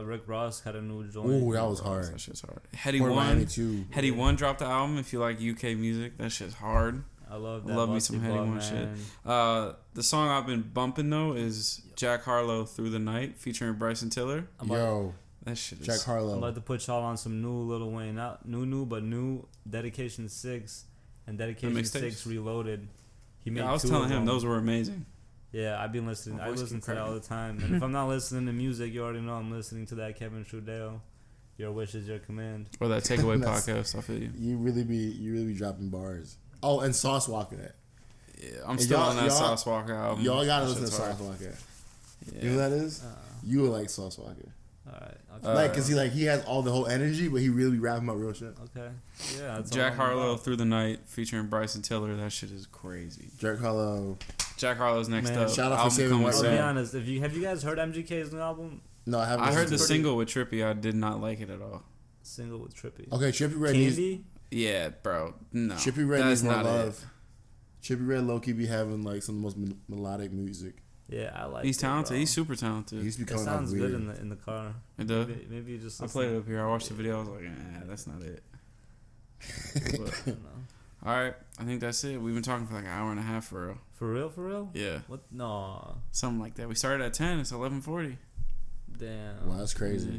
Rick Ross had a new joint. Ooh, that was hard. That shit's hard. Heady One dropped the album. If you like UK music, that shit's hard. I love that. Love me some Heady One shit. The song I've been bumping though is Jack Harlow Through the Night featuring Bryson Tiller. That shit is Jack Harlow. I'm about to put y'all on some new Lil Wayne. Not new, but new Dedication 6 and Dedication 6 Reloaded. He made I was telling him those were amazing. Yeah, I've been listening. I listen to that all the time. And if I'm not listening to music, you already know I'm listening to that Kevin Trudell. Your wish is your command. Or that Takeaway podcast. I feel you. You really be dropping bars. Oh, and Sauce Walker. Yeah, I'm still on that Sauce Walker album. Y'all gotta listen to Sauce Walker. Yeah. You know who that is? You would like Sauce Walker. Alright. Cause he has all the whole energy, but he really be rapping about real shit. Okay. Yeah. That's Jack Harlow Through the Night featuring Bryson Tiller. That shit is crazy. Jack Harlow's next up. Shout out for saving my I'll be honest. Have you guys heard MGK's new album? No, I haven't. I heard the single with Trippie. I did not like it at all. Single with Trippie. Okay, Trippie Red Candy? Yeah, bro. No. Trippie Red needs more love. Trippie Red low-key be having like some of the most melodic music. Yeah, I like. He's talented. Bro. He's super talented. He's It becoming sounds weird. good in the car. It does. Maybe you just. I played it up here. I watched the video. I was like, that's not it. But, all right, I think that's it. We've been talking for like an hour and a half for real. For real? For real? Yeah. What? No. Something like that. We started at 10. It's 11:40. Damn. Wow, that's crazy. Yeah.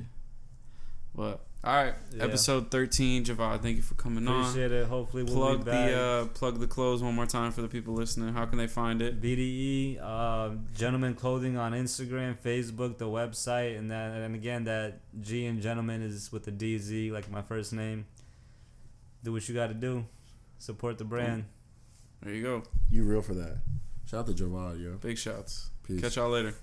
But all right, episode 13. Dzevad, thank you for coming on. Appreciate it. Hopefully we'll be back. Plug the clothes one more time for the people listening. How can they find it? BDE, Gentlemen Clothing on Instagram, Facebook, the website, and again that G in Gentlemen is with the DZ, like my first name. Do what you got to do. Support the brand. There you go. You real for that. Shout out to Dzevad, yo. Big shouts. Peace. Catch y'all later.